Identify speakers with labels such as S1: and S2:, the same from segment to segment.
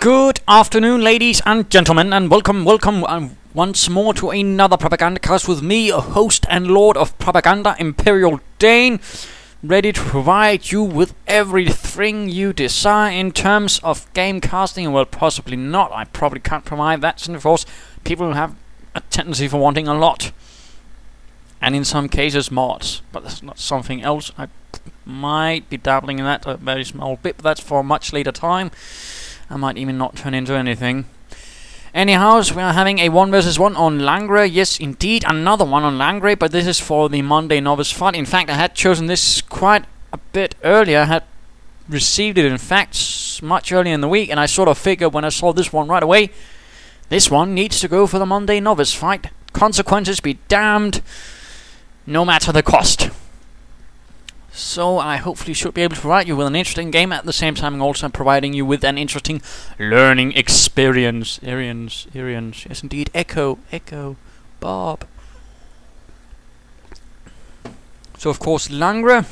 S1: Good afternoon, ladies and gentlemen, and welcome once more to another Propagandacast with me, a host and lord of propaganda, Imperial Dane, ready to provide you with everything you desire in terms of game casting. Well, possibly not. I probably can't provide that, since of course people have a tendency for wanting a lot, and in some cases mods, but that's not something else. I might be dabbling in that a very small bit, but that's for a much later time. I might even not turn into anything. Anyhow, we are having a 1 vs 1 on Langres. Yes, indeed, another one on Langres, but this is for the Monday Novice Fight. In fact, I had chosen this quite a bit earlier. I had received it, in fact, much earlier in the week, and I sort of figured when I saw this one right away, this one needs to go for the Monday Novice Fight. Consequences be damned, no matter the cost. So I hopefully should be able to provide you with an interesting game, at the same time also providing you with an interesting learning experience. Arians, yes indeed, Echo, Bob. So of course Langres,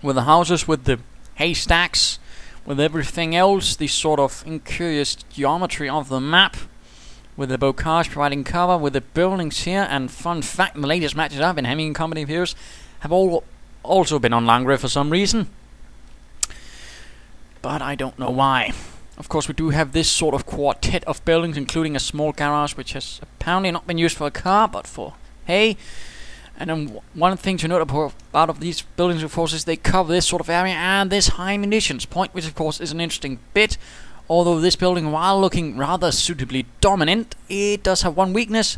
S1: with the houses, with the haystacks, with everything else, the sort of incurious geometry of the map, with the bocage providing cover, with the buildings here, and fun fact, the latest matches I've been having in Company of Heroes have all also been on Langres for some reason, but I don't know why. Of course, we do have this sort of quartet of buildings, including a small garage, which has apparently not been used for a car, but for hay. And then one thing to note about these buildings, of course, is they cover this sort of area and this high munitions point, which of course is an interesting bit. Although this building, while looking rather suitably dominant, it does have one weakness.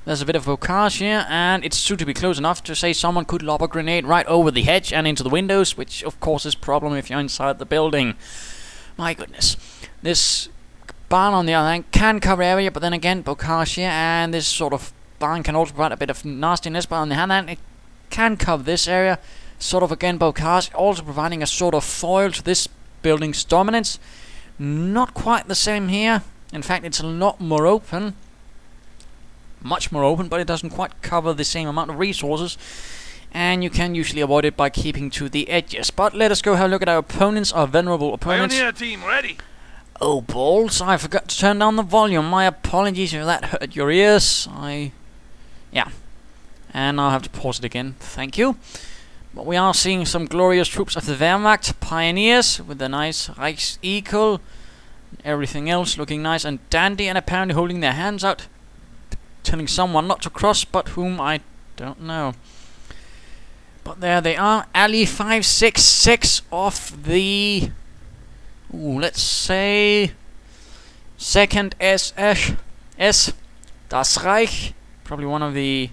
S1: There's a bit of bocage here, and it's suitably close enough to say someone could lob a grenade right over the hedge and into the windows, which of course is a problem if you're inside the building. My goodness. This barn on the other hand can cover area, but then again, bocage here, and this sort of barn can also provide a bit of nastiness, but on the other hand, it can cover this area. Sort of again, bocage, also providing a sort of foil to this building's dominance. Not quite the same here. In fact, it's a lot more open. Much more open, but it doesn't quite cover the same amount of resources, and you can usually avoid it by keeping to the edges. But let us go have a look at our opponents, our venerable opponents.
S2: Pioneer team ready.
S1: Oh balls, I forgot to turn down the volume. My apologies if that hurt your ears. Yeah, and I'll have to pause it again. Thank you. But we are seeing some glorious troops of the Wehrmacht, pioneers with the nice Reich eagle, everything else looking nice and dandy, and apparently holding their hands out, telling someone not to cross, but whom I don't know. But there they are, Ali556 of the, let's say, 2nd SS Das Reich, probably one of the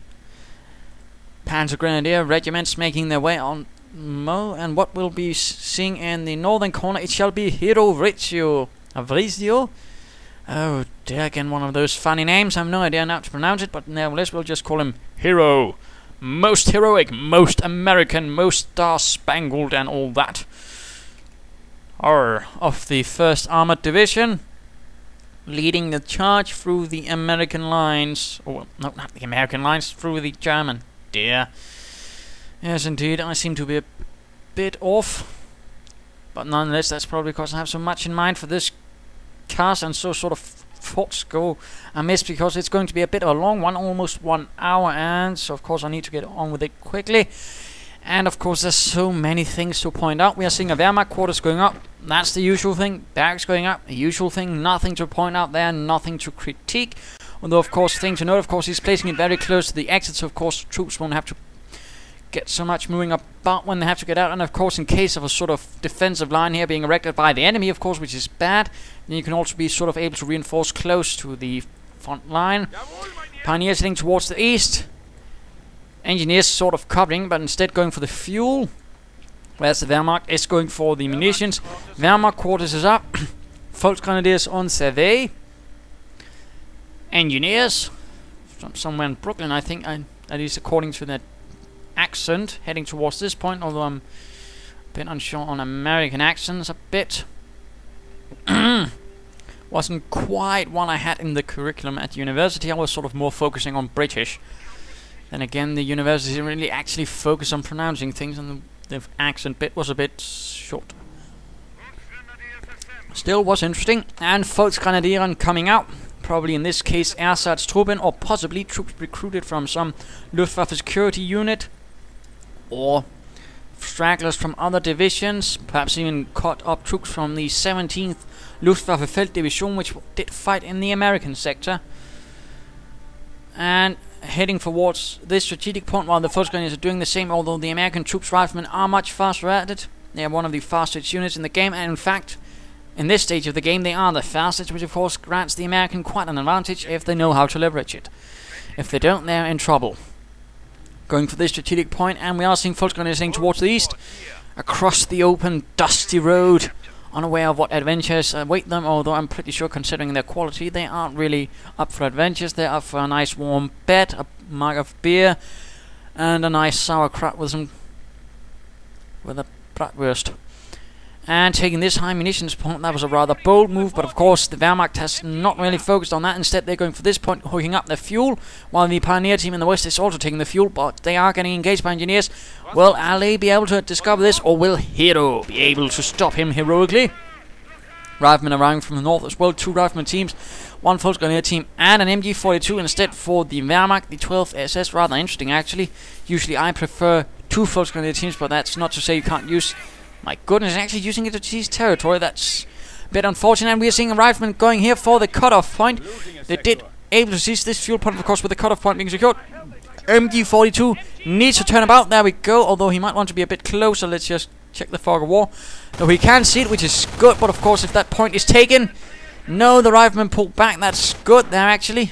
S1: Panzer Grenadier regiments making their way on and what we'll be seeing in the northern corner, it shall be HeroVrizio. Oh dear, again one of those funny names. I have no idea how to pronounce it, but nevertheless we'll just call him Hero. Most heroic, most American, most star-spangled and all that. Of the 1st Armored Division, leading the charge through the American lines. Oh, no, not the American lines, through the German. Dear. Yes, indeed, I seem to be a bit off. But nonetheless, that's probably because I have so much in mind for this cast, and so sort of thoughts go amiss because it's going to be a bit of a long one, almost 1 hour, and so of course I need to get on with it quickly. And of course there's so many things to point out. We are seeing a Wehrmacht quarters going up, that's the usual thing. Barracks going up, the usual thing. Nothing to point out there, nothing to critique. Although of course, thing to note, of course he's placing it very close to the exits, so of course troops won't have to get so much moving about when they have to get out. And of course, in case of a sort of defensive line here being erected by the enemy, of course, which is bad, then you can also be sort of able to reinforce close to the front line. Pioneers heading towards the east, engineers sort of covering, but instead going for the fuel, whereas the Wehrmacht is going for the munitions. Wehrmacht quarters is up. Volksgrenadiers on survey. Engineers from somewhere in Brooklyn, I think, at least according to their accent, heading towards this point, although I'm a bit unsure on American accents a bit. Wasn't quite what I had in the curriculum at university. I was sort of more focusing on British. Then again, the university didn't really actually focus on pronouncing things, and the accent bit was a bit short. Still was interesting. And Volksgrenadieren coming out. Probably in this case Ersatztruppen, or possibly troops recruited from some Luftwaffe security unit, or stragglers from other divisions, perhaps even caught up troops from the 17th Luftwaffe Feld Division, which did fight in the American sector. And heading towards this strategic point while the Volksgrenadiers are doing the same, although the American troops riflemen are much faster at it. They are one of the fastest units in the game, and in fact, in this stage of the game, they are the fastest, which of course grants the American quite an advantage if they know how to leverage it. If they don't, they're in trouble. Going for this strategic point, and we are seeing Volksgrenadiers heading towards the east, across the open, dusty road, unaware of what adventures await them, although I'm pretty sure, considering their quality, they aren't really up for adventures. They're up for a nice warm bed, a mug of beer, and a nice sauerkraut with a bratwurst. And taking this high munitions point, that was a rather bold move, but of course the Wehrmacht has not really focused on that. Instead, they're going for this point, hooking up their fuel, while the Pioneer team in the west is also taking the fuel, but they are getting engaged by engineers. Will Ali be able to discover this, or will Hero be able to stop him heroically? Riflemen arriving from the north as well, 2 rifleman teams, 1 Volksgrenadier team, and an MG42 instead for the Wehrmacht, the 12th SS. Rather interesting, actually. Usually I prefer 2 Volksgrenadier teams, but that's not to say you can't use... My goodness, actually using it to seize territory, that's a bit unfortunate. And we are seeing a rifleman going here for the cutoff point. They did able to seize this fuel point, of course, with the cutoff point being secured. MG42 needs to turn about. There we go, although he might want to be a bit closer. Let's just check the fog of war. Though he can see it, which is good, but of course if that point is taken... No, the rifleman pulled back. That's good there, actually.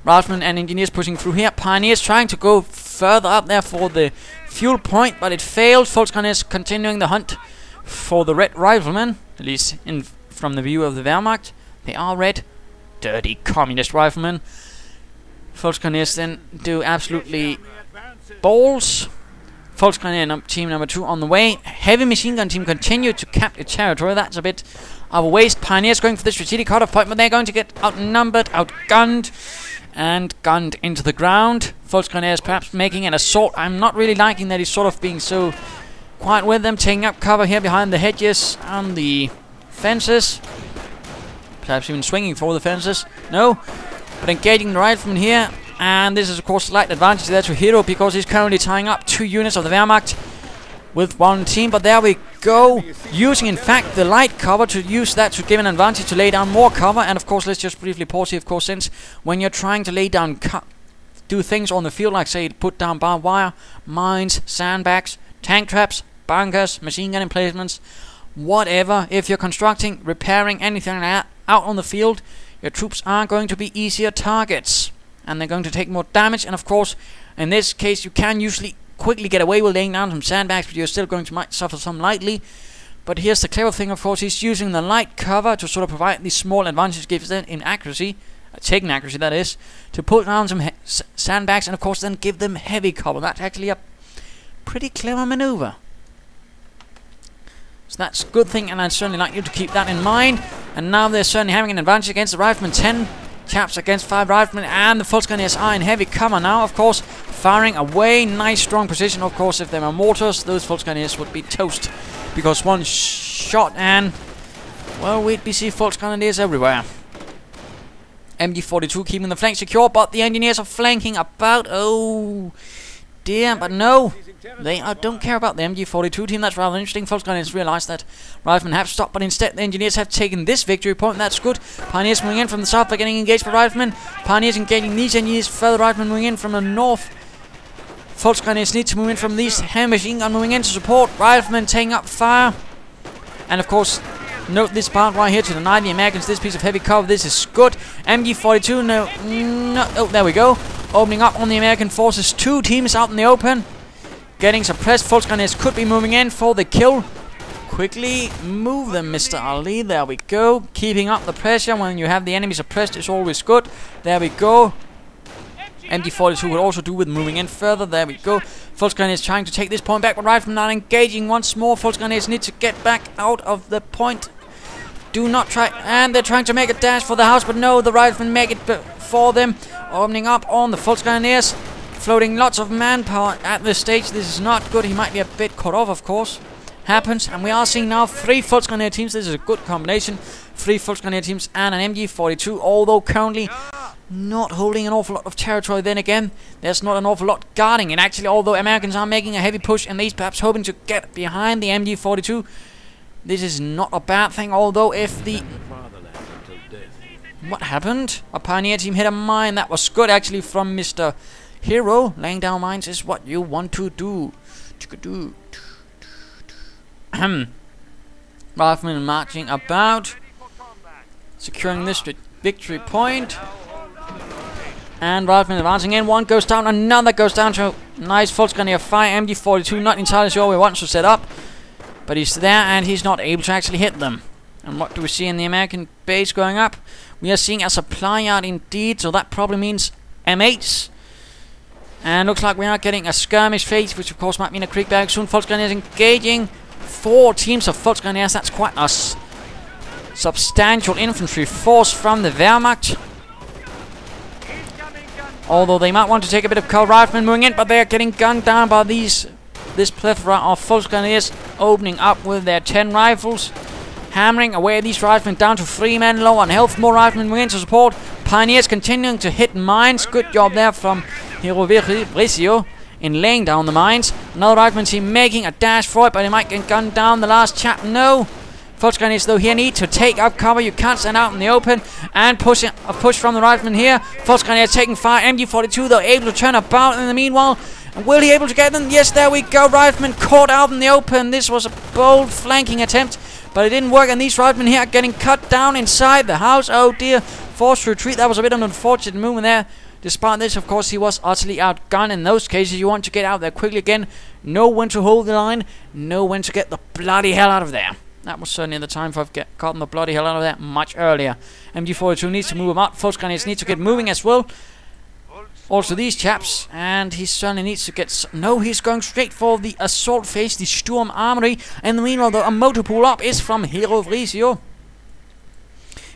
S1: Riflemen and engineers pushing through here. Pioneers trying to go further up there for the fuel point, but it failed. Volksgrenadiers continuing the hunt for the red riflemen, at least from the view of the Wehrmacht. They are red. Dirty communist riflemen. Volksgrenadiers then do absolutely balls. Volksgrenadier team number 2 on the way. Heavy machine gun team continue to capture territory. That's a bit of a waste. Pioneers going for the strategic cutoff point, but they're going to get outnumbered, outgunned, and gunned into the ground. Volksgrenadiers perhaps making an assault. I'm not really liking that he's sort of being so quiet with them, taking up cover here behind the hedges and the fences. Perhaps even swinging for the fences. No, but engaging the riflemen here. And this is of course slight advantage there to Hero, because he's currently tying up 2 units of the Wehrmacht with 1 team. But there we go, using in fact the light cover to use that to give an advantage to lay down more cover. And of course let's just briefly pause here, of course, since when you're trying to lay down do things on the field, like say put down barbed wire, mines, sandbags, tank traps, bunkers, machine gun emplacements, whatever, if you're constructing, repairing anything like that out on the field, your troops are going to be easier targets, and they're going to take more damage. And of course in this case you can usually quickly get away with laying down some sandbags, but you're still going to might suffer some lightly. But here's the clever thing, of course, he's using the light cover to sort of provide the small advantage gives them in accuracy, taking accuracy that is, to put down some sandbags, and of course then give them heavy cover. That's actually a pretty clever maneuver. So that's a good thing, and I'd certainly like you to keep that in mind. And now they're certainly having an advantage against the riflemen. 10 chaps against 5 riflemen, and the Volksgrenadiers are in heavy cover now, of course, firing away. Nice strong position. Of course, if there were mortars, those Volksgrenadiers would be toast, because one shot and, well, we'd be seeing Volksgrenadiers everywhere. MG42 keeping the flank secure, but the engineers are flanking about. Oh dear, but no, they don't care about the MG42 team. That's rather interesting. Volksgrenadiers realize that riflemen have stopped, but instead the engineers have taken this victory point. That's good. Pioneers moving in from the south, but getting engaged by riflemen. Pioneers engaging these engineers. Further riflemen moving in from the north. Volksgrenadiers need to move in from these. Heavy machine gun moving in to support. Riflemen taking up fire. And of course, note this part right here to deny the Americans this piece of heavy cover. This is good. MG42, no, oh, there we go. Opening up on the American forces. 2 teams out in the open, getting suppressed. Volksgrenadiers could be moving in for the kill. Quickly move them, Mr. Ali. There we go. Keeping up the pressure when you have the enemy suppressed is always good. There we go. MG42 will also do with moving in further. There we go. Volksgrenadiers trying to take this point back, but riflemen are engaging once more. Volksgrenadiers need to get back out of the point. Do not try, and they're trying to make a dash for the house, but no, the riflemen make it for them. Opening up on the Volksgrenadiers, floating lots of manpower at this stage. This is not good. He might be a bit cut off, of course. happens. And we are seeing now 3 Volksgrenadier teams. This is a good combination. 3 Volksgrenadier teams and an MG42, although currently not holding an awful lot of territory. Then again, there's not an awful lot guarding it actually, although Americans are making a heavy push and these perhaps hoping to get behind the MG42. This is not a bad thing, although if the... What happened? A pioneer team hit a mine. That was good actually from Mr. Hero. Laying down mines is what you want to do. Riflemen marching about, securing this victory point. And Riflemen advancing in. One goes down, another goes down to nice Volksgrenadier fire. MG42 not entirely sure where he wants to set up, but he's there and he's not able to actually hit them. And what do we see in the American base going up? We are seeing a supply yard indeed, so that probably means M8s. And looks like we are getting a skirmish phase, which of course might mean a creek barrack soon. Volksgrenadiers engaging. 4 teams of Volksgrenadiers. That's quite a substantial infantry force from the Wehrmacht. Although they might want to take a bit of cover. Riflemen moving in, but they are getting gunned down by this plethora of Volksgrenadiers opening up with their 10 rifles. Hammering away these riflemen down to 3 men low on health. More riflemen moving in to support. Pioneers continuing to hit mines. Good job there from HeroVrizio in laying down the mines. Another rifleman team making a dash for it, but he might get gunned down. The last chap, no. Volksgrenadiers though here need to take up cover. You can't stand out in the open. And push from the rifleman here. Volksgrenadiers taking fire. MG42 though able to turn about in the meanwhile. And will he able to get them? Yes, there we go. Rifleman caught out in the open. This was a bold flanking attempt, but it didn't work, and these riflemen here are getting cut down inside the house. Oh dear, forced retreat. That was a bit of an unfortunate movement there. Despite this, of course, he was utterly outgunned. In those cases, you want to get out there quickly again. Know when to hold the line. Know when to get the bloody hell out of there. That was certainly the time for gotten the bloody hell out of there much earlier. MG42 needs to move him out. Volksgrenadiers need to get moving as well. Also these chaps, and he certainly needs to get... No, he's going straight for the assault phase, the Sturm Armory. And meanwhile, though, a motor pull up is from HeroVrizio.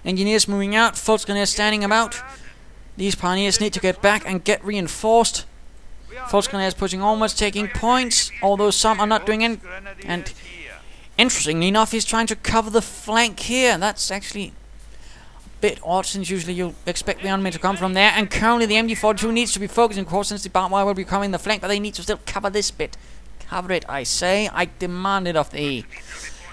S1: Engineers moving out, Volksgrenadiers standing about. These pioneers need to get back and get reinforced. Volksgrenadiers pushing onwards, taking points, although some are not doing it. And interestingly enough, he's trying to cover the flank here. That's actually bit odd, since usually you expect the enemy to come from there. And currently the MG42 needs to be focusing, of course, since the barbed wire will be covering the flank, but they need to still cover this bit. Cover it, I say. I demand it of the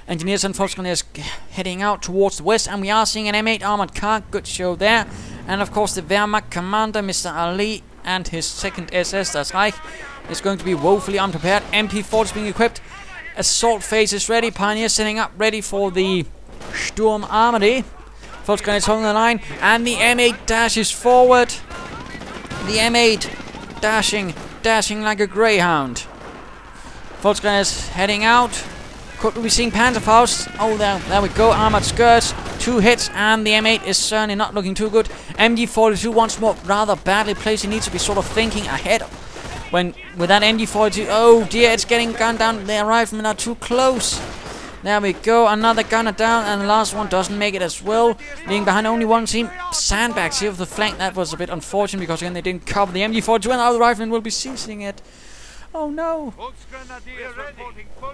S1: engineers and Volksgrenadiers heading out towards the west, and we are seeing an M8 armored car. Good show there. And of course the Wehrmacht commander, Mr. Ali, and his 2nd SS, that's Reich, is going to be woefully unprepared. MP4 is being equipped. Assault phase is ready. Pioneers setting up, ready for the Sturm Armory. Volksgrenadiers holding the line, and the M8 dashes forward. The M8 dashing like a greyhound. Volksgrenadiers heading out. Could we be seeing Panzerfaust? Oh, there we go. Armored skirts, 2 hits, and the M8 is certainly not looking too good. MG42 once more rather badly placed. He needs to be sort of thinking ahead. With that MG42, oh dear, it's getting gunned down. The riflemen are too close. There we go, another gunner down, and the last one doesn't make it as well. Leaving behind only one team. Sandbags here with the flank. That was a bit unfortunate, because again they didn't cover the MG42, and now the riflemen will be seizing it. Oh no.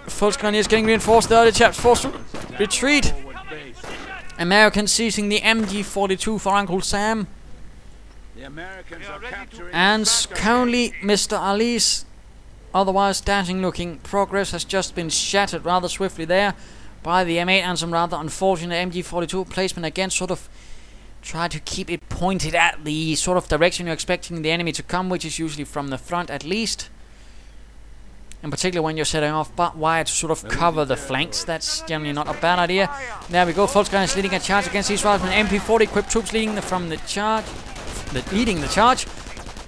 S1: Volksgrenadiers getting reinforced. The other chaps forced to retreat. Americans seizing the MG42 for Uncle Sam. And currently Mr. Ali's otherwise dashing looking progress has just been shattered rather swiftly there by the M8, and some rather unfortunate MG42 placement again. Sort of try to keep it pointed at the sort of direction you're expecting the enemy to come, which is usually from the front at least. In particular when you're setting off barbed wire to sort of cover the flanks. That's generally not a bad idea. There we go, Volksgrenadiers leading a charge against these riflemen. MP40 equipped troops leading the charge.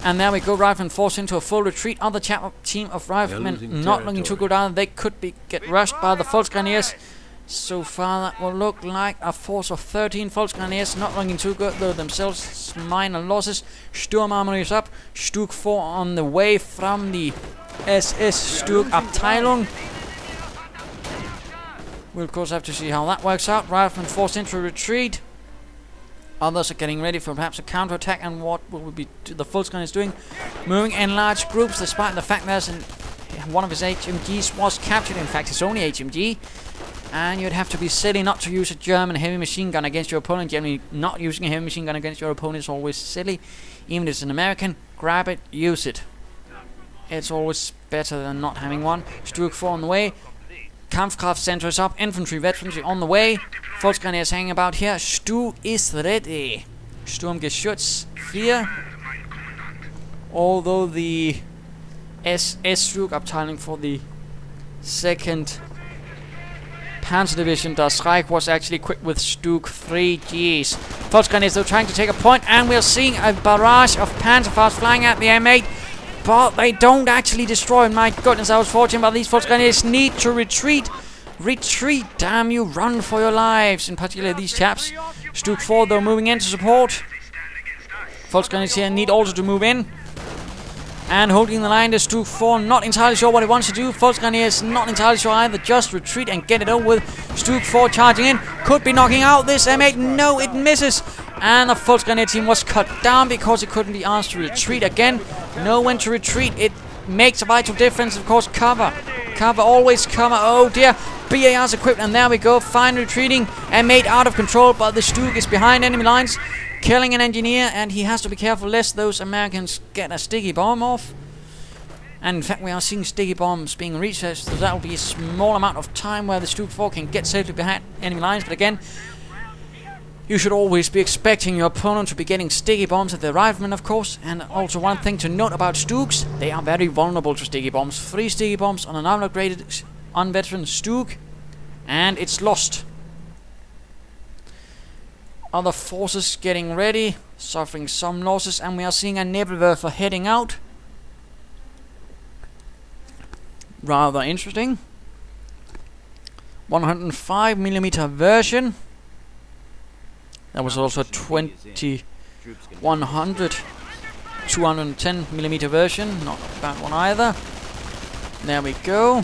S1: And there we go, riflemen forced into a full retreat. Other team of riflemen not looking too good either. They could get rushed by the Volksgrenadiers. So far that will look like a force of 13 Volksgrenadiers. Not looking too good though themselves. Minor losses. Sturm Armory is up. Stug 4 on the way from the SS Stug Abteilung. We'll of course have to see how that works out. Riflemen forced into a retreat. Others are getting ready for perhaps a counterattack, and what will be the Volksgrenadiers doing? Moving in large groups, despite the fact there's one of his HMGs was captured. In fact, his only HMG. And you'd have to be silly not to use a German heavy machine gun against your opponent. Generally, not using a heavy machine gun against your opponent is always silly. Even if it's an American, grab it, use it. It's always better than not having one. Stuk 4 on the way. Kampfkraft center is up. Infantry, veterans on the way. Volksgrenadiers hanging about here. Stu is ready. Sturmgeschütz 4. Although the SS Stuk Abteilung for the 2nd Panzer Division, Das Reich, was actually equipped with Stuk 3Gs. Volksgrenadiers, they're trying to take a point, and we're seeing a barrage of Panzerfaust flying at the M8, but they don't actually destroy. My goodness, I was fortunate, but these Volksgrenadiers need to retreat. Retreat, damn you, run for your lives. In particular, these chaps. Stuk 4, though, moving in to support. Volksgrenadiers here need also to move in. And holding the line to Stuk 4, not entirely sure what he wants to do. Volksgrenadiers not entirely sure either. Just retreat and get it over with. Stuk 4 charging in. Could be knocking out this M8. No, it misses. And the Volksgrenadier team was cut down because it couldn't be asked to retreat again. Know when to retreat. It makes a vital difference. Of course, cover. Cover, always cover. Oh dear. BAR's equipped, and there we go. Fine retreating. M8 out of control, but the Stuk is behind enemy lines. Killing an engineer, and he has to be careful lest those Americans get a sticky bomb off. And in fact, we are seeing sticky bombs being researched, so that will be a small amount of time where the Stuk 4 can get safely behind enemy lines. But again, you should always be expecting your opponent to be getting sticky bombs at the riflemen, of course. And also one thing to note about Stuks, they are very vulnerable to sticky bombs. 3 sticky bombs on an unupgraded, unveteran Stuk, and it's lost. Other forces getting ready, suffering some losses, and we are seeing a Nebelwerfer heading out. Rather interesting. 105mm version. There was also a 2100 210mm version, not a bad one either. There we go.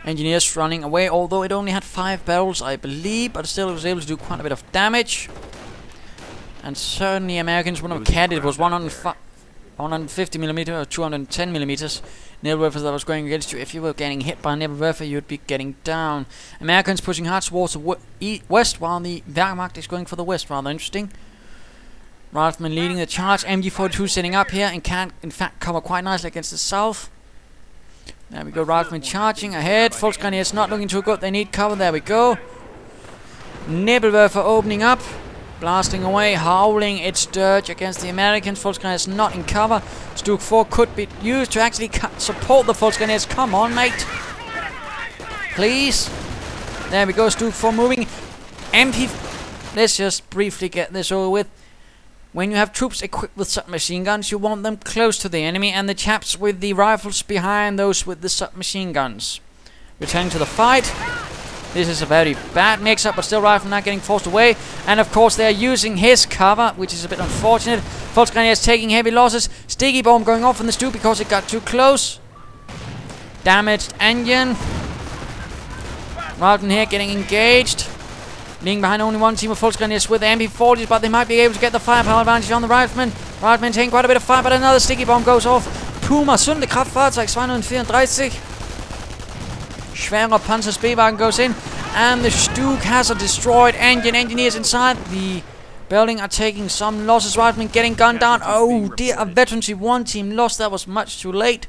S1: Engineers running away, although it only had 5 barrels, I believe, but still it was able to do quite a bit of damage. And certainly Americans wouldn't have cared. It was 150mm or 210mm Nebelwerfer that was going against you. If you were getting hit by a Nebelwerfer, you'd be getting down. Americans pushing hard towards the west, while the Wehrmacht is going for the west. Rather interesting. Rifleman leading the charge. MG42 setting up here and can, in fact, cover quite nicely against the south. There we go, Rifleman charging ahead. Volksgrenadiers not looking too good, they need cover, there we go. Nebelwerfer opening up, blasting away, howling its dirge against the Americans. Volksgrenadiers not in cover. Stuk 4 could be used to actually support the Volksgrenadiers. Come on, mate. Please. There we go, Stuk 4 moving. MP. Let's just briefly get this over with. When you have troops equipped with submachine guns, you want them close to the enemy, and the chaps with the rifles behind those with the submachine guns. Returning to the fight. This is a very bad mix-up, but still Rifleman not getting forced away. And of course they are using his cover, which is a bit unfortunate. Volksgrenadiers taking heavy losses. Sticky bomb going off in the Stuk because it got too close. Damaged engine. Rifleman here getting engaged. Leaving behind only one team of Volksgrenadiers with the MP40s, but they might be able to get the firepower advantage on the Riflemen. Riflemen taking quite a bit of fire, but another sticky bomb goes off. Puma, Sunde-Kraftfahrzeug 234. Schwerer Panzer B-Wagen goes in, and the Stuk has a destroyed engine. Engineers inside the building are taking some losses. Riflemen getting gunned down. Oh dear, a veterancy 1 team lost. That was much too late.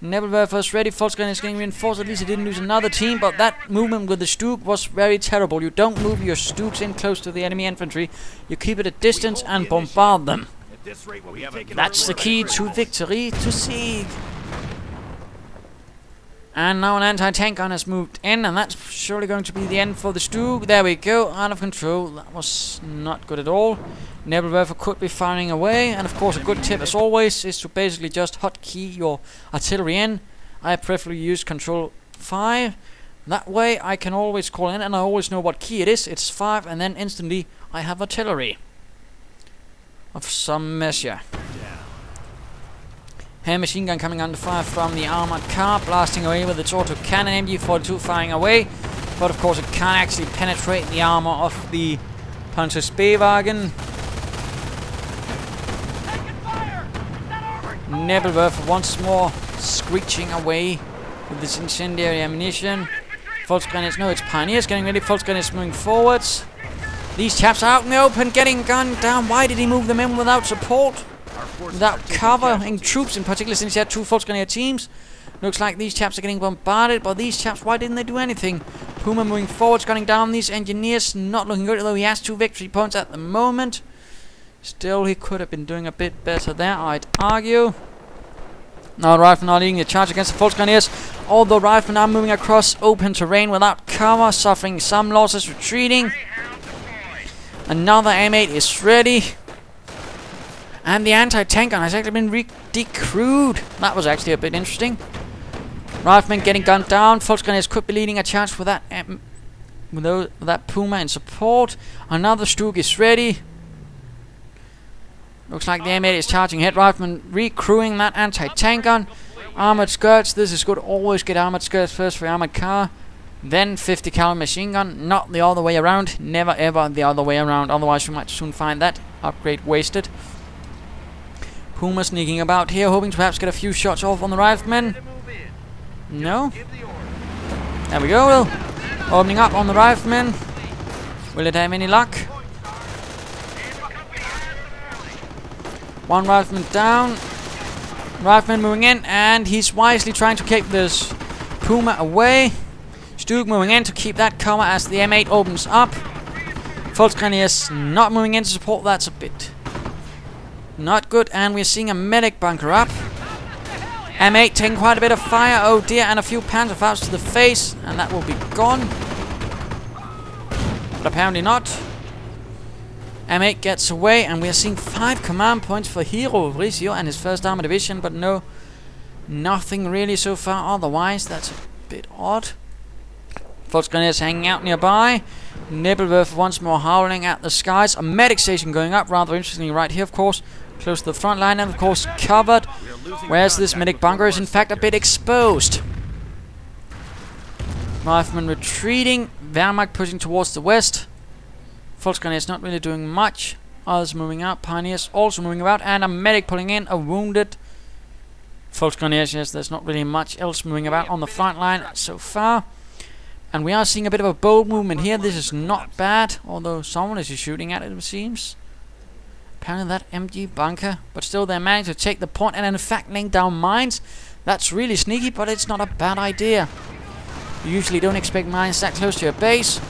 S1: Nebelwerfer is ready. Volksgrenadiers getting reinforced. At least he didn't lose another team, but that movement with the Stuk was very terrible. You don't move your Stuks in close to the enemy infantry. You keep it at distance and bombard them. That's the key to victory, to sieg. And now an anti-tank gun has moved in, and that's surely going to be the end for the Stuk. There we go, out of control. That was not good at all. Nebelwerfer could be firing away, and of course a good tip as always is to basically just hotkey your artillery in. I preferably use Control 5. That way I can always call in, and I always know what key it is. It's 5, and then instantly I have artillery of some measure. Heavy machine gun coming under fire from the armored car, blasting away with its auto cannon. MG42 firing away, but of course it can't actually penetrate the armor of the Panzer B-Wagen. Nebelwerfer once more screeching away with this incendiary ammunition. Volksgrenadiers, no, it's Pioneers getting ready. Volksgrenadiers moving forwards. These chaps are out in the open, getting gunned down. Why did he move them in without support? Without covering troops, in particular, since he had 2 Volksgrenadier teams? Looks like these chaps are getting bombarded, but these chaps, why didn't they do anything? Puma moving forwards, gunning down these engineers. Not looking good, although he has 2 victory points at the moment. Still, he could have been doing a bit better there, I'd argue. Now the riflemen are leading the charge against the Volksgrenadiers. Although riflemen are moving across open terrain without cover, suffering some losses, retreating. Another M8 is ready. And the anti-tank gun has actually been decrewed. That was actually a bit interesting. Riflemen getting gunned down. Volksgrenadiers could be leading a charge with that that Puma in support. Another Stug is ready. Looks like the M8 is charging ahead. Riflemen recrewing that anti-tank gun. Armored skirts. This is good. Always get armored skirts first for armored car. Then 50 caliber machine gun. Not the other way around. Never ever the other way around. Otherwise we might soon find that upgrade wasted. Puma sneaking about here, hoping to perhaps get a few shots off on the riflemen. No. There we go. Opening up on the riflemen. Will it have any luck? One rifleman down. Rifleman moving in, and he's wisely trying to keep this Puma away. Stug moving in to keep that cover as the M8 opens up. Volksgrenadiers not moving in to support. That's a bit not good, and we're seeing a medic bunker up. M8 taking quite a bit of fire, oh dear, and a few Panzerfaust to the face, and that will be gone. But apparently not. M8 gets away, and we are seeing 5 command points for HeroVrizio and his 1st Armored Division, but no, nothing really so far otherwise. That's a bit odd. Volksgrenadiers hanging out nearby. Nebelwerfer once more howling at the skies. A medic station going up, rather interestingly, right here, of course, close to the front line, and of course covered, whereas this medic bunker is in fact a bit exposed. Riflemen retreating. Wehrmacht pushing towards the west. Volksgrenadiers not really doing much. Others moving out. Pioneers also moving about. And a medic pulling in. A wounded Volksgrenadiers. Yes, there's not really much else moving about on the front line so far. And we are seeing a bit of a bold movement here. This is not bad. Although someone is shooting at it, it seems. Apparently that MG bunker. But still they managed to take the point. And in fact laying down mines. That's really sneaky, but it's not a bad idea. You usually don't expect mines that close to your base.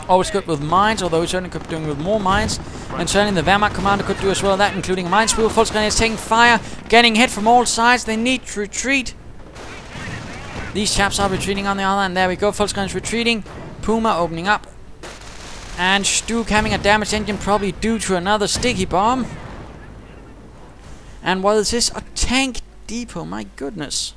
S1: Always good with mines, although he certainly could be doing with more mines. And certainly the Wehrmacht commander could do as well as that, including a minesweeper. Volksgrenadiers taking fire, getting hit from all sides. They need to retreat. These chaps are retreating on the other, and there we go. Volksgrenadiers retreating. Puma opening up. And Stug having a damaged engine, probably due to another sticky bomb. And what is this? A tank depot, my goodness.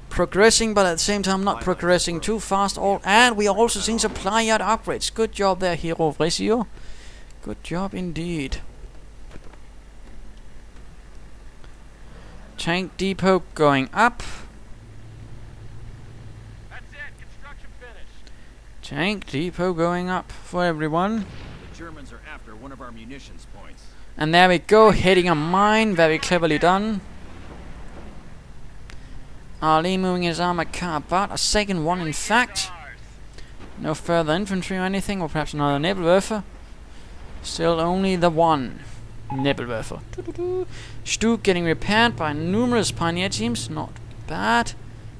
S1: Progressing, but at the same time not progressing too fast. And we are also seeing supply yard upgrades. Good job there, HeroVrizio. Good job indeed. Tank depot going up.
S2: That's it. Construction finished.
S1: Tank depot going up for everyone.
S2: The Germans are after one of our munitions points.
S1: And there we go, hitting a mine. Very cleverly done. Ali moving his armored car about. A second one, in fact. No further infantry or anything, or perhaps another Nebelwerfer. Still only the one Nebelwerfer. Stug getting repaired by numerous Pioneer teams. Not bad.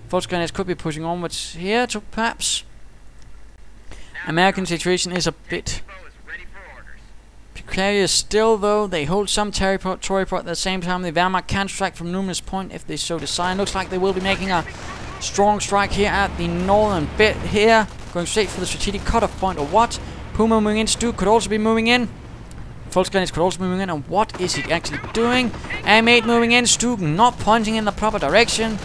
S1: Volksgrenadiers could be pushing onwards here to perhaps. American situation is a bit precarious still, though. They hold some territory, but at the same time the Wehrmacht can strike from numerous points if they so decide. Looks like they will be making a strong strike here at the northern bit here, going straight for the strategic cutoff point or what. Puma moving in. Stug could also be moving in. Volksgrenadiers could also be moving in. And what is he actually doing? M8 moving in. Stug not pointing in the proper direction.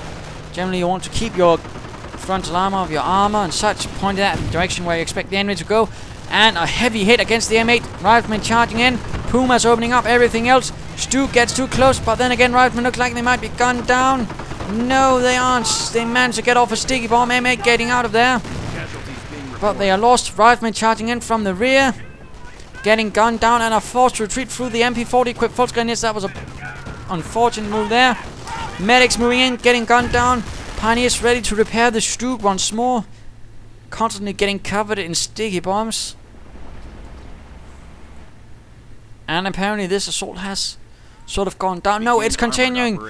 S1: Generally you want to keep your frontal armor of your armor and such pointed at the direction where you expect the enemy to go. And a heavy hit against the M8. Riflemen charging in. Puma's opening up everything else. Stug gets too close, but then again Riflemen look like they might be gunned down. No, they aren't. They managed to get off a sticky bomb. M8 getting out of there. But they are lost. Riflemen charging in from the rear. getting gunned down, and a forced retreat through the MP40 equipped Volksgrenadiers. That was a unfortunate move there. Medics moving in, getting gunned down. Pioneers ready to repair the Stug once more. Constantly getting covered in sticky bombs. And apparently this assault has sort of gone down. No, it's continuing.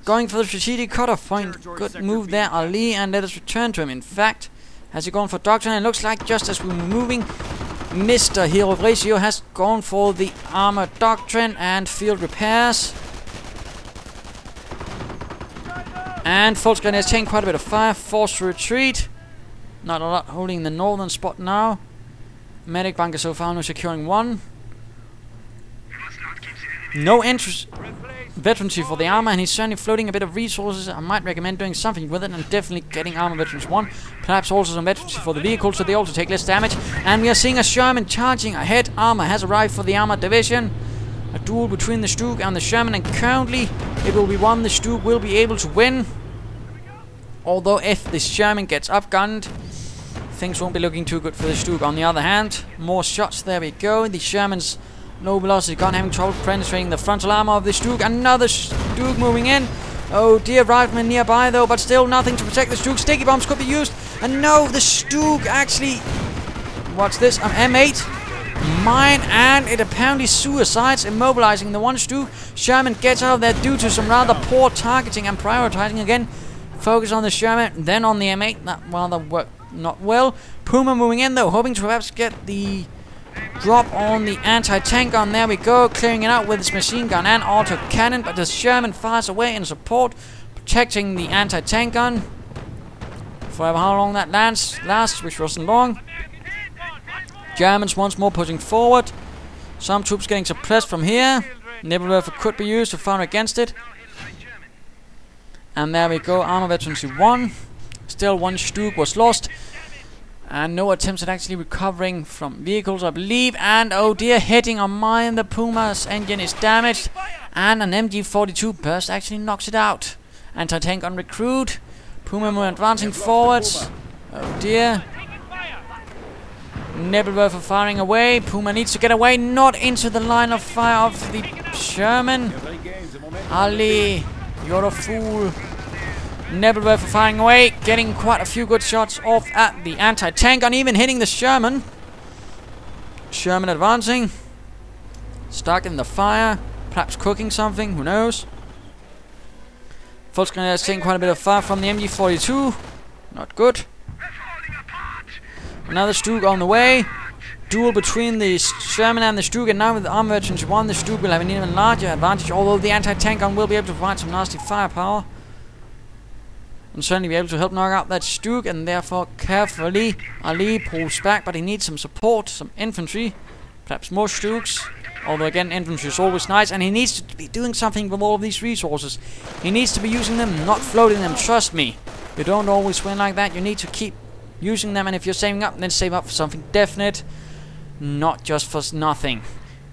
S1: Going for the strategic cutoff point. Good move there, Ali, and let us return to him. In fact, has he gone for doctrine? It looks like just as we were moving, Mr. HeroVrizio has gone for the armored doctrine and field repairs. And Volksgrenadiers taking quite a bit of fire. Forced retreat. Not a lot holding the northern spot now. Medic bunker so far, no securing one. No interest veterancy for the armor, and he's certainly floating a bit of resources. I might recommend doing something with it, and definitely getting armor veterans 1. Perhaps also some veterancy for the vehicles, so they also take less damage. And we are seeing a Sherman charging ahead. Armor has arrived for the armored division. A duel between the Stug and the Sherman, and currently it will be one the Stug will be able to win. Although if the Sherman gets upgunned, things won't be looking too good for the Stug. On the other hand, more shots, there we go. The Sherman's low velocity gun having trouble penetrating the frontal armor of the Stug. Another Stug moving in. Oh dear, riflemen nearby though, but still nothing to protect the Stug. Sticky bombs could be used. And no, the Stug actually... What's this? An M8 mine, and it apparently suicides, immobilizing the one Stug. Sherman gets out of there due to some rather poor targeting and prioritizing again. Focus on the Sherman, then on the M8. That rather worked not well. Puma moving in though, hoping to perhaps get the drop on the anti-tank gun. There we go, clearing it out with its machine gun and auto cannon, but the Sherman fires away in support, protecting the anti-tank gun. For how long that lasts, which wasn't long. Germans once more pushing forward. Some troops getting suppressed from here. Nebelwerfer could be used to fire against it. And there we go, armor veterancy 1. Still one Stug was lost. And no attempts at actually recovering from vehicles, I believe. And oh dear, hitting a mine. The Puma's engine is damaged. And an MG42 burst actually knocks it out. Anti-tank on recruit. Puma advancing forwards. Oh dear. Nebelwerfer firing away. Puma needs to get away, not into the line of fire of the Sherman. Ali, you're a fool. Nebelwerfer firing away, getting quite a few good shots off at the anti-tank gun, even hitting the Sherman. Sherman advancing. Stuck in the fire. Perhaps cooking something, who knows. Volksgrenadiers taking quite a bit of fire from the MG42. Not good. Another Stug on the way. Duel between the Sherman and the Stug, and now with the armor veterans 1, the Stug will have an even larger advantage, although the anti-tank gun will be able to provide some nasty firepower. And certainly be able to help knock out that Stug, and therefore carefully Ali pulls back, but he needs some support, some infantry, perhaps more Stugs. Although again, infantry is always nice, and he needs to be doing something with all of these resources. He needs to be using them, not floating them, trust me. You don't always win like that, you need to keep using them, and if you're saving up, then save up for something definite, not just for nothing.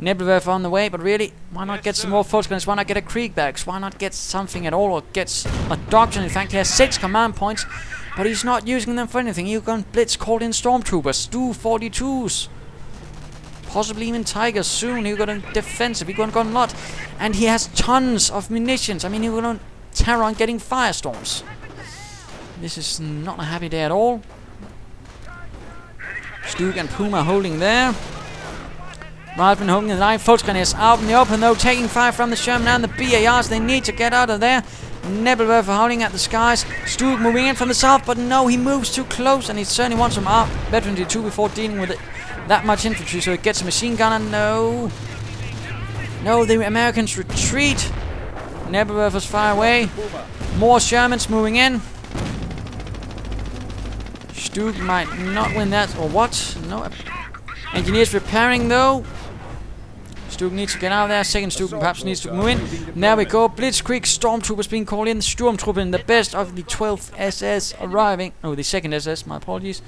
S1: Nebelwerfer on the way, but really, why not get some more Volksgrenadiers? Why not get a Kriegbergs? Why not get something at all, or get a doctrine? In fact, he has 6 command points, but he's not using them for anything. He's going blitz, called in stormtroopers, Stu 42s, possibly even Tigers soon. He's got a defensive, he's going to go a lot, and he has tons of munitions. I mean, he's going to terror on getting firestorms. This is not a happy day at all. Stug and Puma holding there. Rifleman holding the line. Volksgrenadiers out in the open though, taking fire from the Sherman and the BARs. They need to get out of there. Nebelwerfer howling at the skies. Stug moving in from the south, but no, he moves too close, and he certainly wants some veterancy 2 before dealing with it. That much infantry, so he gets a machine gun, and no. No, the Americans retreat. Nebelwerfers fire away. More Shermans moving in. Stug might not win that, or what? No. Engineers repairing though. Stug needs to get out of there. Second Stug perhaps needs to move in. And there we go. Blitzkrieg stormtroopers being called in. Sturmtruppen in the best of the 12th SS arriving. Oh, the 2nd SS, my apologies.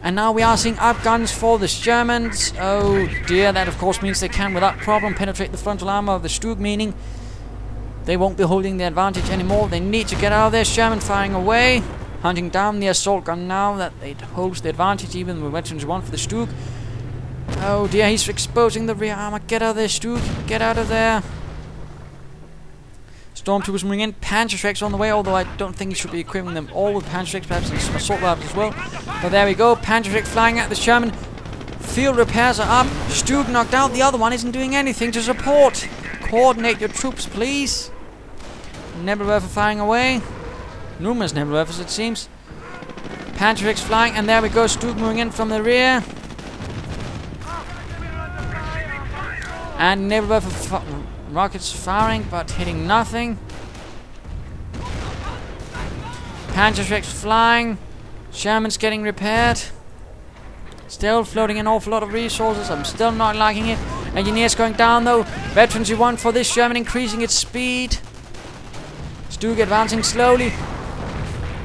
S1: And now we are seeing up guns for the Germans. Oh dear, that of course means they can without problem penetrate the frontal armor of the Stug, meaning they won't be holding the advantage anymore. They need to get out of there. Sherman firing away. Hunting down the assault gun now that it holds the advantage, even with veterans 1 for the Stug. Oh dear, he's exposing the rear armor. Get out of there, Stug. Get out of there. Stormtroopers moving in. Panzer Shreks on the way, although I don't think he should be equipping them all with Panzer Shreks, perhaps some assault rifles as well. But there we go. Panzer Shrek flying at the Sherman. Field repairs are up. Stug knocked out. The other one isn't doing anything to support. Coordinate your troops, please. Nebelwerfer firing away. Numerous Nebelwerfers, it seems. Panzer Shreks flying, and there we go. Stug moving in from the rear. And Nebelwerfer rockets firing, but hitting nothing. Panzer Shreks flying. Sherman's getting repaired. Still floating an awful lot of resources. I'm still not liking it. Engineers going down though. Veterans you want for this Sherman, increasing its speed. Stug advancing slowly.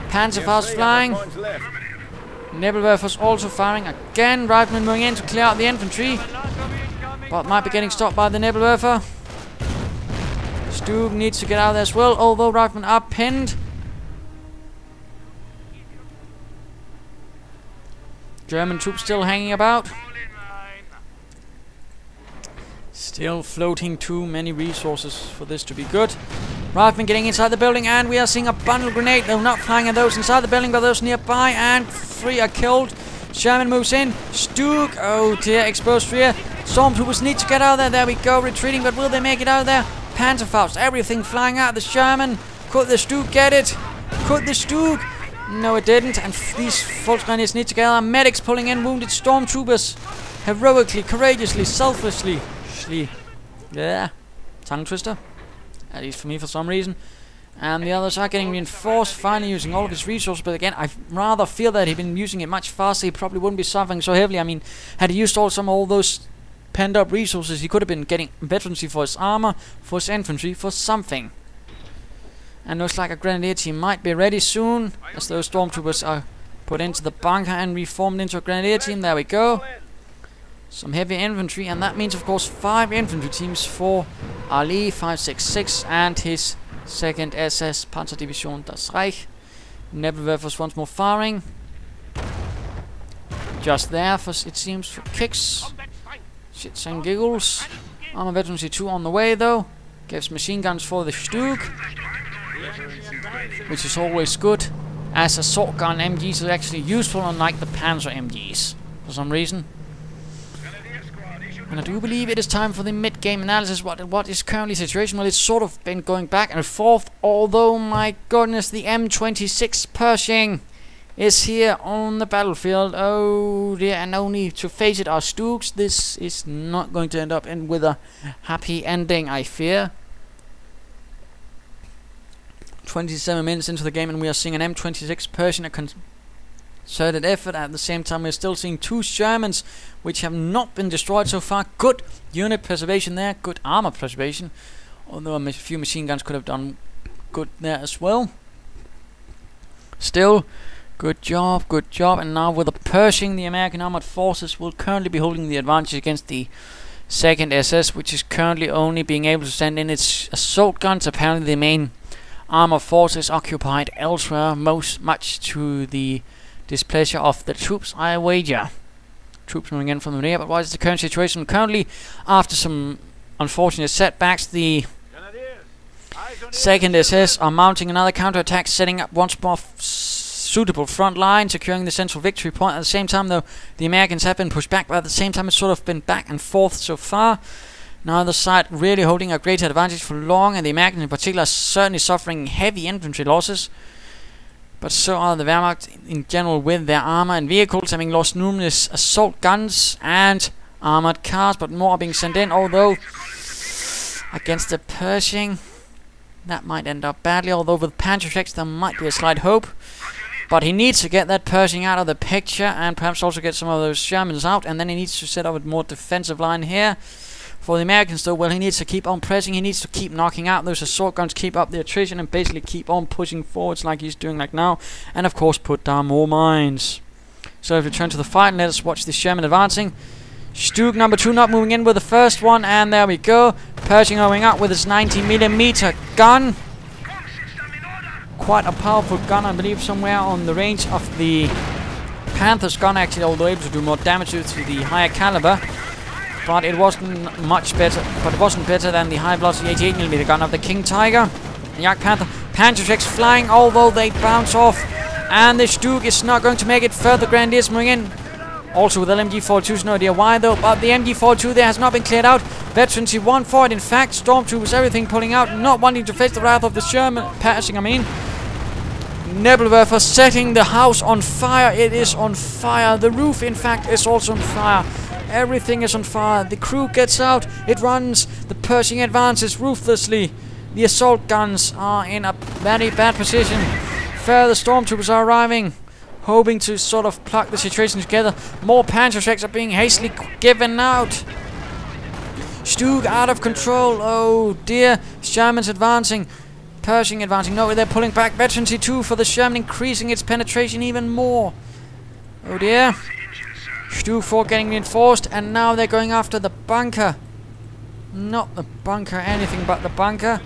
S1: Panzerfaust flying. Nebelwerfer's also firing again. Riflemen moving in to clear out the infantry, but might be getting stopped by the Nebelwerfer. Stug needs to get out of there as well, although riflemen are pinned. German troops still hanging about. Still floating too many resources for this to be good. Riflemen getting inside the building, and we are seeing a bundle grenade. They're not flying at those inside the building, but those nearby, and 3 are killed. Sherman moves in. Stug, oh dear, exposed rear. Stormtroopers need to get out of there. There we go, retreating, but will they make it out of there? Panzerfaust, everything flying out. The Sherman. Could the Stug get it? Could the Stug? No, it didn't. And these Volksgrenadiers need to get out. Medics pulling in wounded Stormtroopers. Heroically, courageously, selflessly. Yeah, tongue twister. At least for me, for some reason. And the others are getting reinforced, finally using all of his resources. But again, I rather feel that he'd been using it much faster. He probably wouldn't be suffering so heavily. I mean, had he used all those pent up resources, he could have been getting veterancy for his armor, for his infantry, for something. And looks like a grenadier team might be ready soon, as those stormtroopers are put into the bunker and reformed into a grenadier team. There we go. Some heavy infantry, and that means of course 5 infantry teams for Ali556 and his 2nd SS Panzer Division das Reich. Nebelwerfers once more firing. Just there, for it seems, for kicks. Shits and giggles. Armor veterancy 2 on the way though. Gives machine guns for the Stug, which is always good, as assault gun MGs are actually useful, unlike the Panzer MGs for some reason. And I do believe it is time for the mid-game analysis. What is currently the situation? Well, it's sort of been going back and forth, although, my goodness, the M26 Pershing is here on the battlefield. Oh dear, and only to face it are Stugs. This is not going to end up with a happy ending, I fear. 27 minutes into the game, and we are seeing an M26 Pershing, a concerted effort. At the same time, we're still seeing 2 Shermans, which have not been destroyed so far. Good unit preservation there, good armor preservation, although a few machine guns could have done good there as well. Still, good job, and now with the Pershing, the American armored forces will currently be holding the advantage against the 2nd SS, which is currently only being able to send in its assault guns. Apparently the main armor force is occupied elsewhere, much to the displeasure of the troops, I wager. Troops moving in from the rear, but what is the current situation? Currently, after some unfortunate setbacks, the 2nd SS are mounting another counterattack, setting up once more suitable front line, securing the central victory point. At the same time, though, the Americans have been pushed back, but at the same time, it's sort of been back and forth so far. Neither side really holding a greater advantage for long, and the Americans in particular are certainly suffering heavy infantry losses. But so are the Wehrmacht in general, with their armor and vehicles, having lost numerous assault guns and armored cars, but more are being sent in, although against the Pershing that might end up badly, although with Panzer Shreks there might be a slight hope. But he needs to get that Pershing out of the picture, and perhaps also get some of those Shermans out, and then he needs to set up a more defensive line here. For the Americans though, well, he needs to keep on pressing, he needs to keep knocking out those assault guns, keep up the attrition, and basically keep on pushing forwards like he's doing like now, and of course put down more mines. So if we turn to the fight, let us watch the Sherman advancing. Stug number 2 not moving in with the first one, and there we go. Pershing going up with his 90mm gun. Quite a powerful gun, I believe, somewhere on the range of the Panther's gun, actually, although able to do more damage due to the higher caliber. but it wasn't much better. But it wasn't better than the high-velocity 88mm gun of the King Tiger. The Jagd Panther. Panzerschrecks flying, although they bounce off. And the Stug is not going to make it further. Grenadiers moving in. Also with LMG-42s, no idea why though. But the MG-42 there has not been cleared out. Veterans, he won for it. In fact, stormtroopers, everything pulling out, not wanting to face the wrath of the Sherman. Passing, I mean. Nebelwerfer setting the house on fire. It is on fire. The roof, in fact, is also on fire. Everything is on fire. The crew gets out. It runs. The Pershing advances ruthlessly. The assault guns are in a very bad position. Further stormtroopers are arriving, hoping to sort of plug the situation together. More Panzerschrecks are being hastily given out. Stug out of control. Oh dear. Sherman's advancing. Pershing advancing. No, they're pulling back. Veteran C2 for the Sherman, increasing its penetration even more. Oh dear. Stug 4 getting reinforced, and now they're going after the bunker. Not the bunker, anything but the bunker.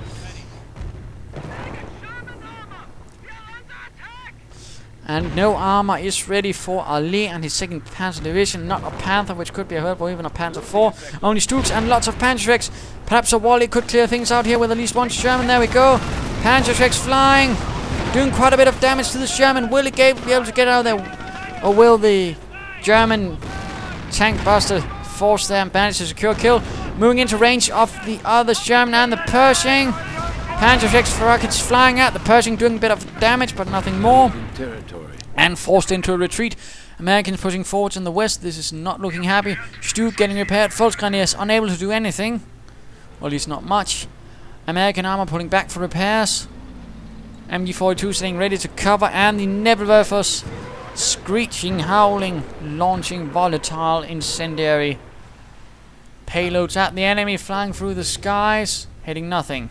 S1: And no armor is ready for Ali and his 2nd Panzer Division. Not a Panther, which could be a Herb or even a Panzer 4. Only Stugs and lots of Panzerschrecks. Perhaps a Wally could clear things out here with at least one Sherman. There we go. Panzerschrecks flying. Doing quite a bit of damage to the Sherman. Will it be able to get out of there? Or will the German tank buster force them manage to secure kill? Moving into range of the other Sherman and the Pershing. Panzerschrecks rockets flying at the Pershing, doing a bit of damage, but nothing more. And forced into a retreat. Americans pushing forwards in the west. This is not looking happy. Stug getting repaired. Volksgrenadiers unable to do anything. Or at least not much. American armor pulling back for repairs. MG-42 sitting ready to cover. And the Nebelwerfers screeching, howling, launching volatile, incendiary payloads at the enemy, flying through the skies, hitting nothing.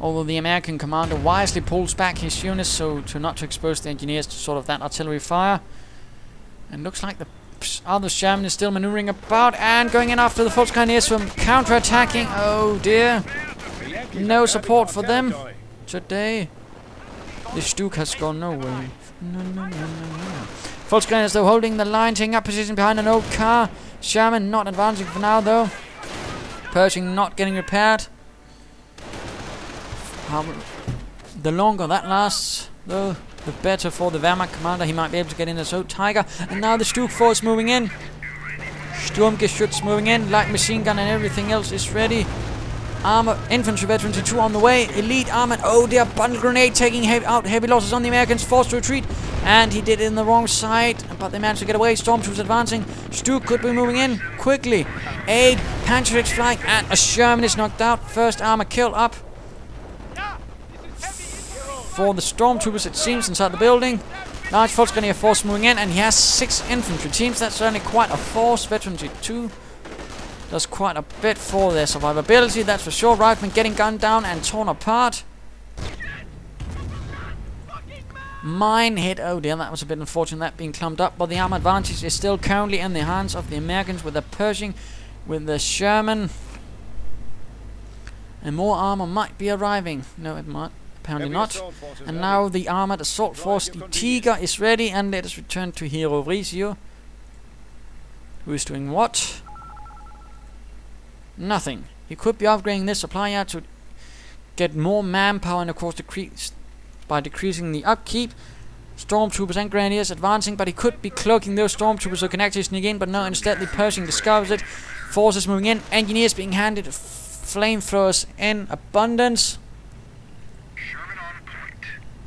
S1: Although the American commander wisely pulls back his units so not to expose the engineers to sort of that artillery fire. And looks like the other Sherman is still maneuvering about and going in after the Volksgrenadiers from counter-attacking. Oh dear. No support for them today. The Stug has gone nowhere. No. Volksgrenadiers though holding the line, taking up position behind an old car. Sherman not advancing for now though. Pershing not getting repaired. The longer that lasts, though, the better for the Wehrmacht commander. He might be able to get in as old Tiger. And now the Stug force moving in. Sturmgeschütz moving in. Light machine gun and everything else is ready. Armor, infantry veterans in 2 on the way. Elite armored. Oh dear, bundle grenade taking out heavy losses on the Americans. Forced to retreat. And he did it in the wrong side. But they managed to get away. Stormtroopers advancing. Stug could be moving in quickly. Aid. Panzerschrecks flying. And a Sherman is knocked out. First armor kill up. For the stormtroopers, it seems, inside the building. Large Volksgrenadier force moving in, and he has 6 infantry teams. That's certainly quite a force. Veteran G2 does quite a bit for their survivability, that's for sure. Riflemen getting gunned down and torn apart. Mine hit. Oh dear, that was a bit unfortunate, that being clumped up. But the armor advantage is still currently in the hands of the Americans with the Pershing, with the Sherman. And more armor might be arriving. No, it might. Apparently not. And now the armored assault force, the Tiger, is ready. And let us return to HeroVrizio. Who is doing what? Nothing. He could be upgrading this supply yard to get more manpower and of course by decreasing the upkeep. Stormtroopers and Grenadiers advancing, but he could be cloaking those Stormtroopers so can actually sneak in, but no, instead the Pershing discovers it. Forces moving in. Engineers being handed flamethrowers in abundance.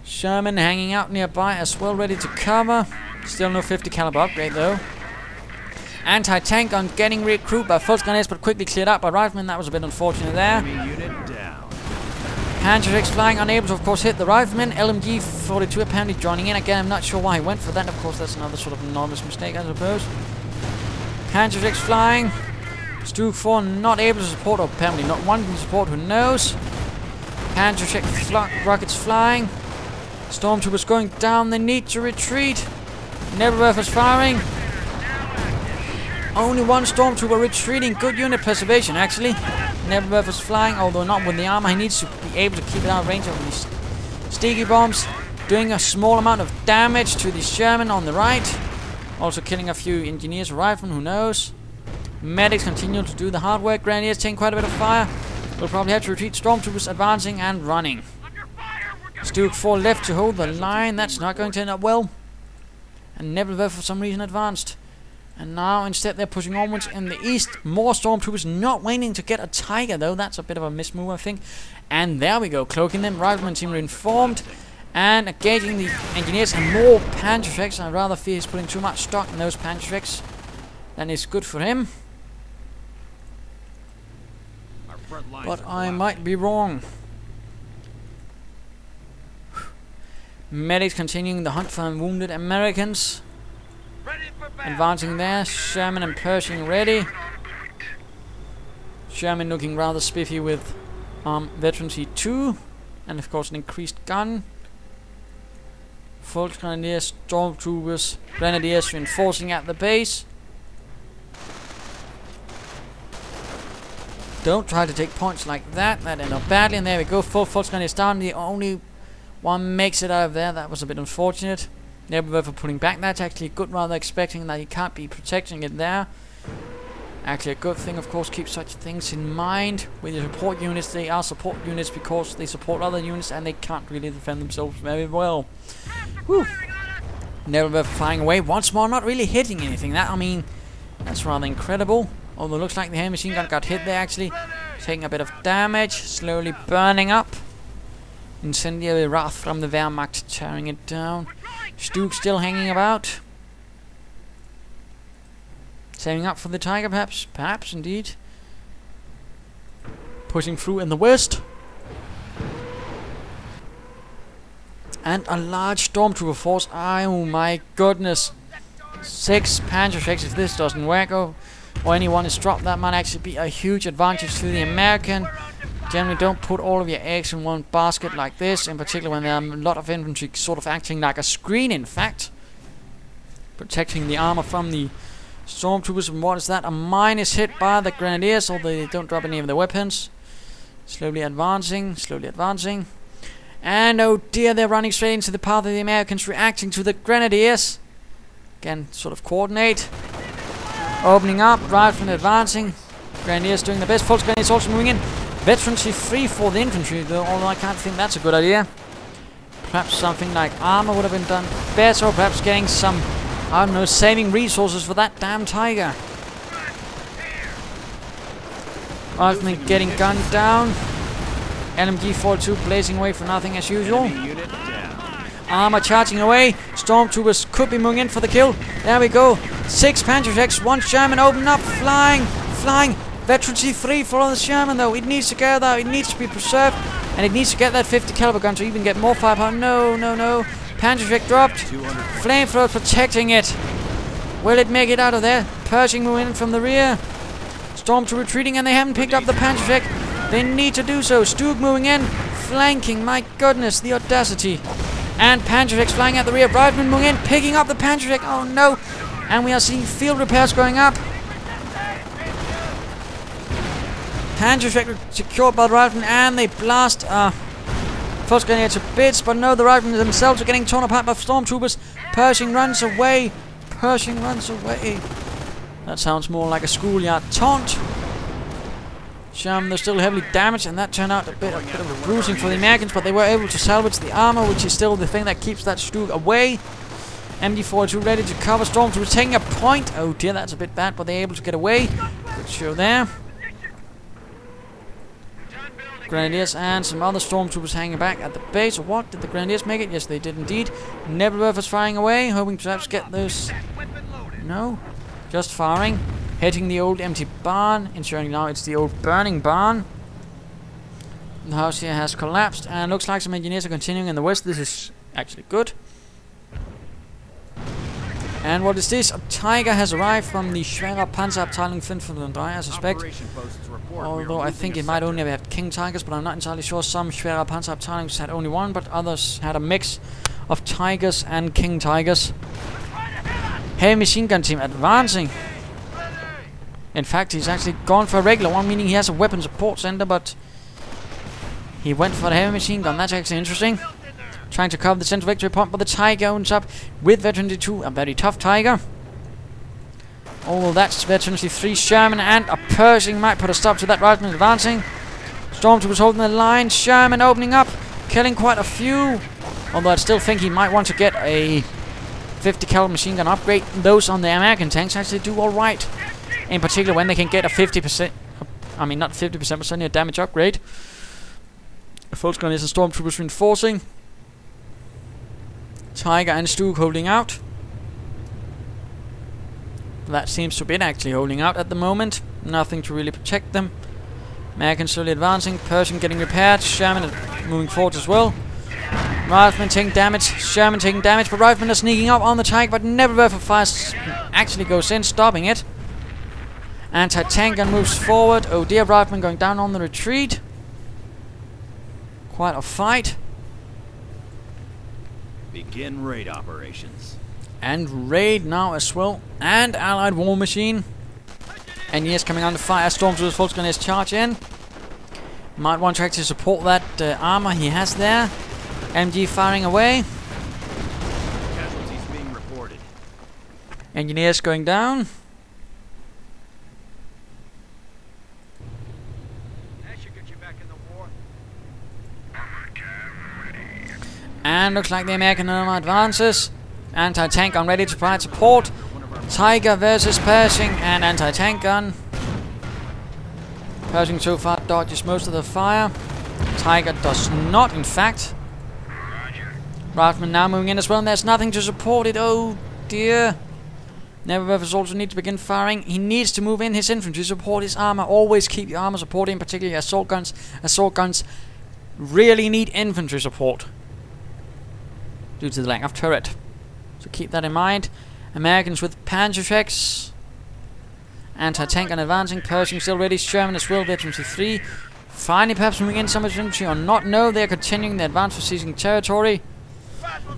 S1: Sherman hanging out nearby as well, ready to cover. Still no 50 caliber upgrade though. Anti-tank gun getting recruited by Volksgrenadiers, but quickly cleared out by Riflemen. That was a bit unfortunate there. Panzerschrecks flying, unable to of course hit the Riflemen. LMG-42 apparently joining in again. I'm not sure why he went for that. Of course, that's another sort of enormous mistake, I suppose. Panzerschrecks flying. Stug 4 not able to support, or apparently not wanting to support. Who knows? Panzerschreck rockets flying. Stormtroopers going down, they need to retreat. Nebelwerfers firing. Only one Stormtrooper retreating. Good unit preservation, actually. Nebelwerfers flying, although not with the armor. He needs to be able to keep it out of range of these sticky bombs. Doing a small amount of damage to the Sherman on the right. Also killing a few engineers or riflemen, who knows. Medics continue to do the hard work. Grenadiers taking quite a bit of fire. We'll probably have to retreat. Stormtroopers advancing and running. Stug 4 left to hold the line. That's not going to end up well. And Nebelwerfer for some reason advanced. And now instead they're pushing onwards in the east. More stormtroopers, not waiting to get a Tiger though. That's a bit of a mismove, I think. And there we go, cloaking them. Rifleman team reinformed. And engaging the engineers and more Panzerschrecks. I rather fear he's putting too much stock in those Panzerschrecks. That is good for him. But I might be wrong. Medics continuing the hunt for wounded Americans. Advancing there. Sherman and Pershing ready. Sherman looking rather spiffy with Veterancy 2. And of course an increased gun. Volksgrenadiers, Stormtroopers, Grenadiers reinforcing at the base. Don't try to take points like that. That ended up badly. And there we go. Full Volksgrenadiers down. The only one makes it out of there. That was a bit unfortunate. Never for putting back. That's actually good, rather expecting that he can't be protecting it there. Actually a good thing, of course. Keep such things in mind. With your support units, they are support units because they support other units and they can't really defend themselves very well. Whew. Never flying away once more, not really hitting anything. That, I mean, that's rather incredible. Although it looks like the heavy machine gun got hit there actually. Taking a bit of damage, slowly burning up. Incendiary wrath from the Wehrmacht tearing it down. Stug still hanging about. Saving up for the Tiger perhaps? Perhaps indeed. Pushing through in the west. And a large stormtrooper force. Oh my goodness. 6 Panzerschrecks if this doesn't work. Or anyone is dropped. That might actually be a huge advantage to the American. Generally don't put all of your eggs in one basket like this. In particular when there are a lot of infantry sort of acting like a screen in fact. Protecting the armor from the stormtroopers. And what is that? A mine is hit by the Grenadiers. Although they don't drop any of their weapons. Slowly advancing. Slowly advancing. And oh dear, they're running straight into the path of the Americans, reacting to the Grenadiers. Again, sort of coordinate. Opening up, riflemen advancing. Grenadiers doing the best. False Grenadiers also moving in. Veterancy 3 for the infantry, though, although I can't think that's a good idea. Perhaps something like armor would have been done better, or perhaps getting some, I don't know, saving resources for that damn Tiger. Riflemen getting gunned down. LMG 42 blazing away for nothing as usual. Armor charging away. Stormtroopers could be moving in for the kill. There we go. 6 Panzerschrecks, 1 Sherman open up, flying. Veterancy 3 for the Sherman though. It needs to go though. It needs to be preserved. And it needs to get that 50 caliber gun to even get more firepower. No. Panzerschreck dropped. Flamethrower protecting it. Will it make it out of there? Pershing moving in from the rear. Stormtrooper retreating and they haven't picked up the Panzerschreck. They need to do so. Stug moving in. Flanking. My goodness. The audacity. And Panzerschrecks flying at the rear. Riflemen moving in. Picking up the Panzerschreck. Oh no. And we are seeing field repairs going up. Panzerschreck secured by the riflemen and they blast first grenade to bits, but no, the riflemen themselves are getting torn apart by stormtroopers. Pershing runs away. That sounds more like a schoolyard taunt. They're still heavily damaged and that turned out a bit of a bruising for the Americans, but they were able to salvage the armor, which is still the thing that keeps that Stug away. MD-42 ready to cover. Stormtroopers taking a point. Oh dear, that's a bit bad, but they're able to get away. Good show there. Grenadiers and some other stormtroopers hanging back at the base. Or what? Did the Grenadiers make it? Yes, they did indeed. Nebelwerfer's firing away, hoping to perhaps get those. No, just firing. Hitting the old empty barn, ensuring now it's the old burning barn. The house here has collapsed, and looks like some engineers are continuing in the west. This is actually good. And what is this? A Tiger has arrived from the Schwerer Panzerabteilung 503, I suspect. Although I think it might only have King Tigers, but I'm not entirely sure. Some Schwerer Panzerabteilungen had only one, but others had a mix of Tigers and King Tigers. Heavy machine gun team advancing. In fact, he's actually gone for a regular one, meaning he has a weapon support center, but he went for the heavy machine gun. That's actually interesting. Trying to cover the central victory point, but the Tiger owns up with Veteran D2, a very tough Tiger. Oh, that's veterancy 3 Sherman and a Pershing might put a stop to that rifleman advancing. Stormtroopers holding the line. Sherman opening up, killing quite a few. Although I still think he might want to get a 50 caliber machine gun upgrade. Those on the American tanks actually do alright. In particular when they can get a 50%, I mean not 50%, but certainly a damage upgrade. Volksgun is a Stormtroopers reinforcing. Tiger and Stug holding out. That seems to be it actually holding out at the moment. Nothing to really protect them. American slowly advancing. Pershing getting repaired. Sherman moving forward as well. Rifleman taking damage. Sherman taking damage. But Rifleman are sneaking up on the Tiger. But never worth a fire actually goes in, stopping it. Anti-tank gun moves forward. Oh dear, Rifleman going down on the retreat. Quite a fight.
S2: Begin raid operations.
S1: And raid now as well. And Allied War Machine. And yes, coming under fire. Stormtroopers Volksgun is charge in. Might want to actually support that armor he has there. MG firing away.
S2: Casualties being reported.
S1: Engineers going down.
S2: That should get you back in the war.
S1: And looks like the American armor advances. Anti-tank gun ready to provide support. Tiger versus Pershing and anti-tank gun. Pershing so far dodges most of the fire. Tiger does not, in fact. Rifleman now moving in as well, and there's nothing to support it. Oh dear. Nevertheless also need to begin firing. He needs to move in his infantry to support his armor. Always keep your armor supported, particularly assault guns. Assault guns really need infantry support due to the lack of turret. So keep that in mind. Americans with Panzerschrecks. Anti-tank and advancing. Pershing still ready. Sherman as well. Veterancy 3. Finally perhaps moving in some infantry or not. No, they're continuing the advance for seizing territory.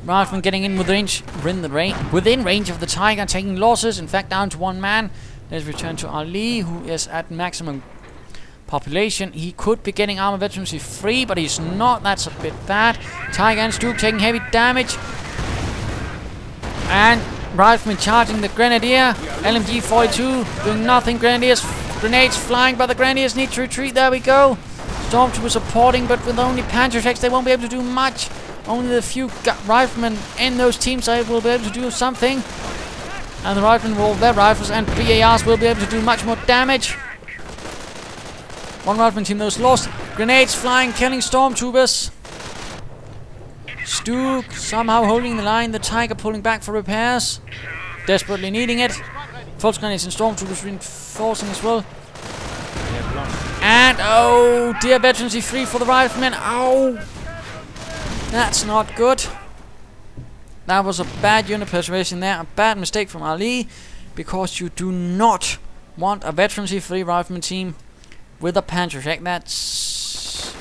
S1: Rifleman getting in within range of the Tiger, taking losses. In fact, down to 1 man. Let's return to Ali, who is at maximum population. He could be getting armor veterancy 3, but he's not. That's a bit bad. Tiger and Stug taking heavy damage. And Rifleman charging the Grenadier. LMG 42 doing nothing. Grenadiers, grenades flying, but the Grenadiers need to retreat. There we go. Stormtroopers supporting, but with only Panzerschrecks, they won't be able to do much. Only the few Riflemen in those teams will be able to do something. And the Riflemen with all their rifles and BARs will be able to do much more damage. One Rifleman team those lost. Grenades flying, killing Stormtroopers. Stug somehow holding the line. The Tiger pulling back for repairs. Desperately needing it. Volksgun is in Stormtroopers reinforcing as well. And oh dear, veterancy 3 for the Riflemen. Ow! That's not good. That was a bad unit preservation there. A bad mistake from Ali. Because you do not want a veterancy 3 Rifleman team with a Panzerschreck. That's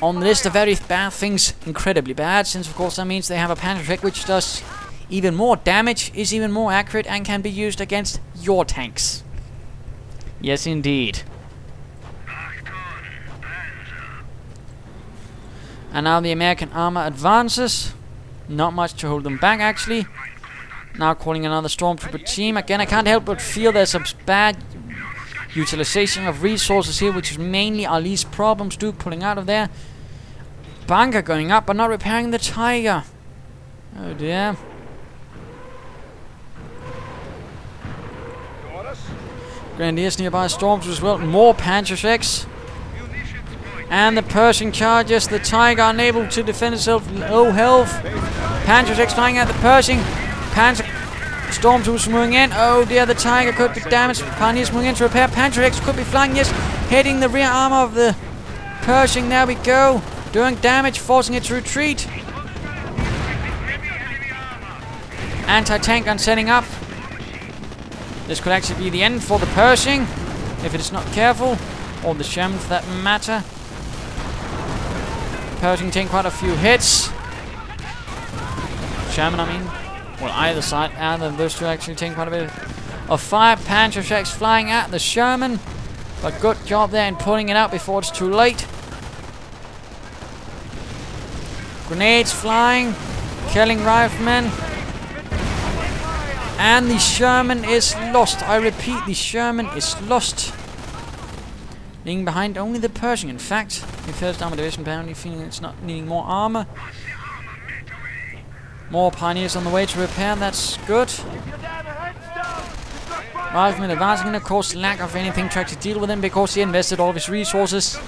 S1: on the list of very bad things, incredibly bad, since of course that means they have a Panzerschreck which does even more damage, is even more accurate, and can be used against your tanks. Yes, indeed. And now the American armor advances. Not much to hold them back, actually. Now calling another Stormtrooper team. Again, I can't help but feel there's some bad utilization of resources here, which is mainly Ali's problem. Stug pulling out of there. Bunker going up, but not repairing the Tiger. Oh dear. Grenadiers nearby, Stormtroopers as well. More Panzerschrecks. And the Pershing charges. The Tiger unable to defend itself. Low health. Panzerschrecks flying at the Pershing. Stormtroopers moving in. Oh dear, the Tiger could be damaged. Pioneers moving in to repair. Panzerschrecks could be flying, yes. Hitting the rear armor of the Pershing. There we go. Doing damage, forcing it to retreat. Anti-tank gun setting up. This could actually be the end for the Pershing, if it is not careful. Or the Sherman for that matter. Pershing taking quite a few hits. Sherman, I mean. Well, either side, either of those two actually taking quite a bit of fire. Panzerschrecks flying at the Sherman. But good job there in pulling it out before it's too late. Grenades flying, killing Riflemen. And the Sherman is lost. I repeat, the Sherman is lost. Leaving behind only the Pershing. In fact, the 1st Armored Division apparently feeling it's not needing more armor. More pioneers on the way to repair. That's good. Riflemen advancing, and of course lack of anything to actually deal with him because he invested all of his resources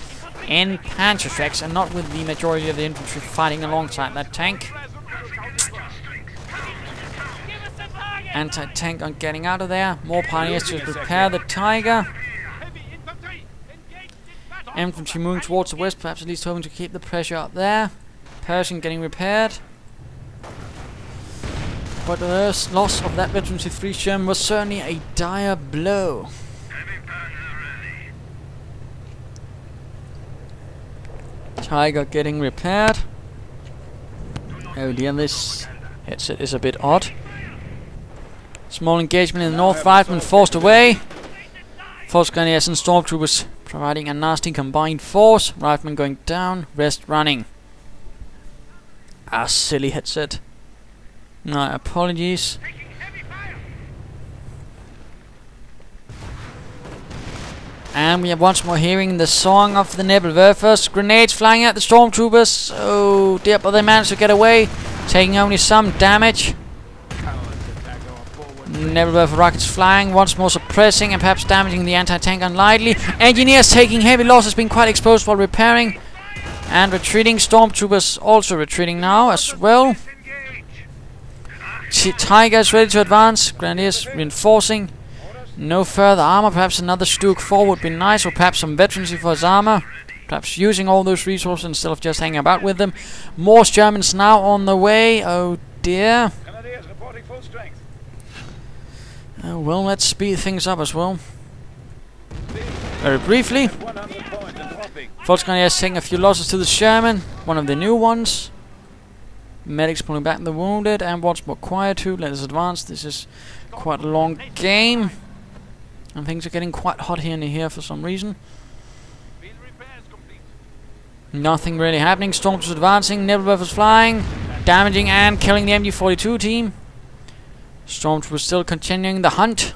S1: in Panzer tracks and not with the majority of the infantry fighting alongside that tank. Anti-tank on getting out of there. More pioneers to repair the Tiger. Infantry moving towards the west, perhaps at least hoping to keep the pressure up there. Pershing getting repaired. But the loss of that Veterans 3 Sherman was certainly a dire blow. Tiger getting repaired. Oh dear, this headset is a bit odd. Small engagement in the north, riflemen forced away. False Grenadiers and Stormtroopers providing a nasty combined force. Riflemen going down, rest running. Ah, silly headset. My apologies. And we are once more hearing the song of the Nebelwerfers. Grenades flying at the Stormtroopers. Oh dear, but they managed to get away, taking only some damage. Nebelwerfer rockets flying, once more suppressing and perhaps damaging the anti-tank unlikely. Engineers taking heavy losses, being quite exposed while repairing. And retreating. Stormtroopers also retreating now as well. Tiger is ready to advance. Grenadiers reinforcing. No further armor. Perhaps another Stuk 4 would be nice, or perhaps some veterancy for his armor. Perhaps using all those resources instead of just hanging about with them. More Germans now on the way. Oh dear. Well, let's speed things up as well. Very briefly. Volksgrenadiers taking a few losses to the Sherman. One of the new ones. Medics pulling back the wounded, and once more quietude. Let us advance. This is quite a long game, and things are getting quite hot here and here for some reason. Nothing really happening. Stormtroopers advancing. Nebelwerfers flying, damaging and killing the MG-42 team. Stormtroopers still continuing the hunt.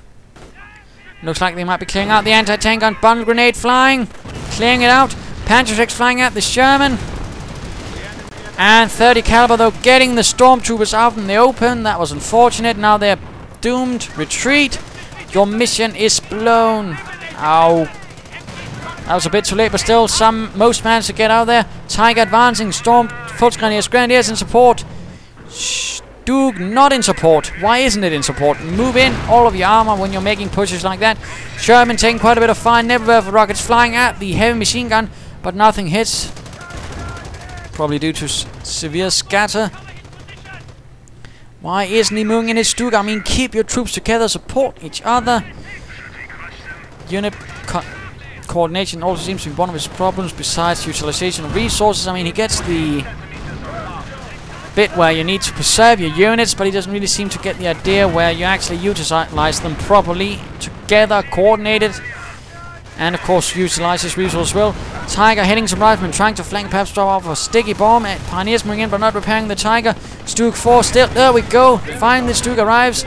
S1: Looks like they might be clearing out the anti-tank on bundle grenade flying, clearing it out. Panzer tracks flying at the Sherman. And 30 caliber though getting the Stormtroopers out in the open. That was unfortunate. Now they're doomed. Retreat. Your mission is blown. Ow. That was a bit too late, but still most managed to get out there. Tiger advancing. Volksgrenadiers, Grenadiers in support. Stuk not in support. Why isn't it in support? Move in all of your armor when you're making pushes like that. Sherman taking quite a bit of fire. Nebelwerfer rockets flying at the heavy machine gun, but nothing hits. Probably due to severe scatter. Why isn't he moving in his Stuk? I mean, keep your troops together, support each other. Unit coordination also seems to be one of his problems, besides utilization of resources. I mean, he gets the bit where you need to preserve your units, but he doesn't really seem to get the idea where you actually utilize them properly, together, coordinated. And of course utilize his resources well. Tiger hitting some riflemen, trying to flank, perhaps drop off a sticky bomb. Pioneers moving in but not repairing the Tiger. Stuk 4 still, there we go. Finally Stuk arrives.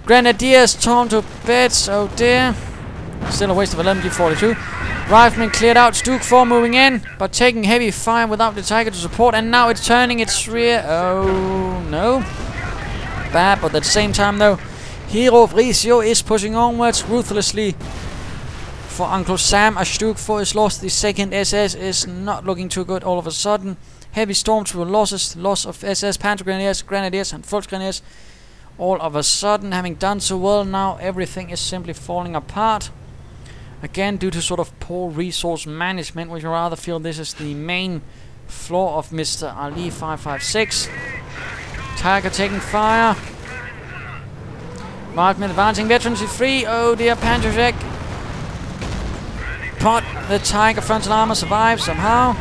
S1: Grenadiers torn to bits, oh dear. Still a waste of 11 G42. Riflemen cleared out, Stuk 4 moving in, but taking heavy fire without the Tiger to support. And now it's turning its rear, oh no. Bad, but at the same time though, HeroVrizio is pushing onwards ruthlessly. For Uncle Sam, a Stuk 4 is lost. The 2nd SS is not looking too good all of a sudden. Heavy Stormtrooper losses, loss of SS Panzer Grenadiers and Volksgrenadiers. All of a sudden, having done so well, now everything is simply falling apart. Again, due to sort of poor resource management, which I rather feel this is the main flaw of Mr. Ali556. Tiger taking fire. Riflemen advancing, veterans free. Oh dear, Panzer Jack. But the Tiger frontal armor survives somehow.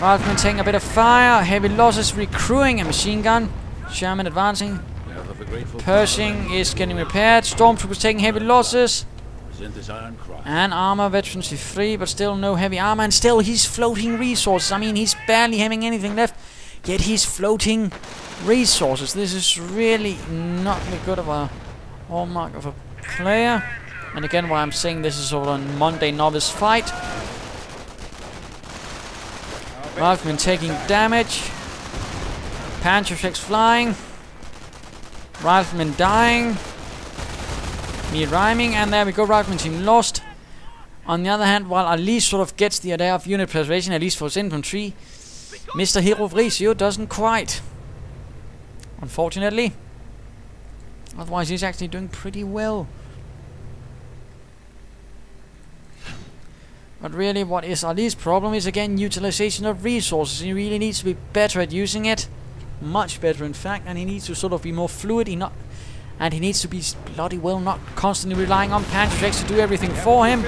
S1: Riflemen taking a bit of fire. Heavy losses, recruiting a machine gun. Sherman advancing. Pershing is getting repaired. Stormtroopers taking heavy losses. And armor, veterans free, but still no heavy armor. And still he's floating resources. I mean, he's barely having anything left. Yet he's floating resources. This is really not the good of a hallmark of a player. And again, why I'm saying this is all a Monday Novice Fight. Rifleman taking damage. Panzer Shreks flying. Rifleman dying. Me rhyming, and there we go, Rifleman team lost. On the other hand, while Ali sort of gets the idea of unit preservation, at least for his infantry, Mr. HeroVrizio doesn't quite. Unfortunately. Otherwise, he's actually doing pretty well. But really, what is Ali's problem is, again, utilization of resources. He really needs to be better at using it. Much better, in fact, and he needs to sort of be more fluid. And he needs to be bloody well not constantly relying on Panzer Shreks to do everything for him.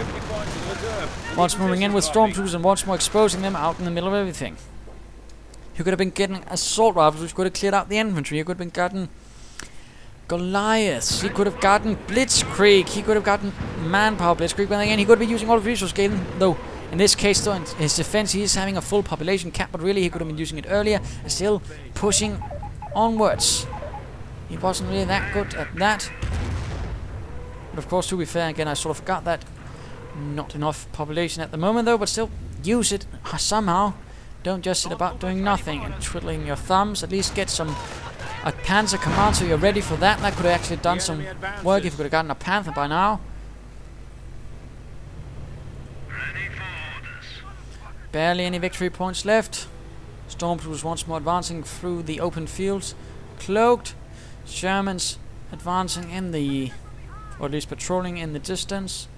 S1: Once moving in with stormtroopers and once more exposing them out in the middle of everything. He could have been getting assault rifles, which could have cleared out the infantry. He could have been gotten Goliaths. He could have gotten Blitzkrieg. He could have gotten manpower Blitzkrieg. But again, he could have been using all of resource gain, though. In this case, though, in his defense, he is having a full population cap. But really, he could have been using it earlier and still pushing onwards. He wasn't really that good at that. But of course, to be fair, again, I sort of forgot that. Not enough population at the moment, though, but still use it somehow. Don't just sit about doing nothing and twiddling your thumbs. At least get some a Panzer command so you're ready for that. That could have actually done some work if you could have gotten a Panther by now. Barely any victory points left. Stormtroopers once more advancing through the open fields. Cloaked. Germans advancing in the, or at least patrolling in the distance.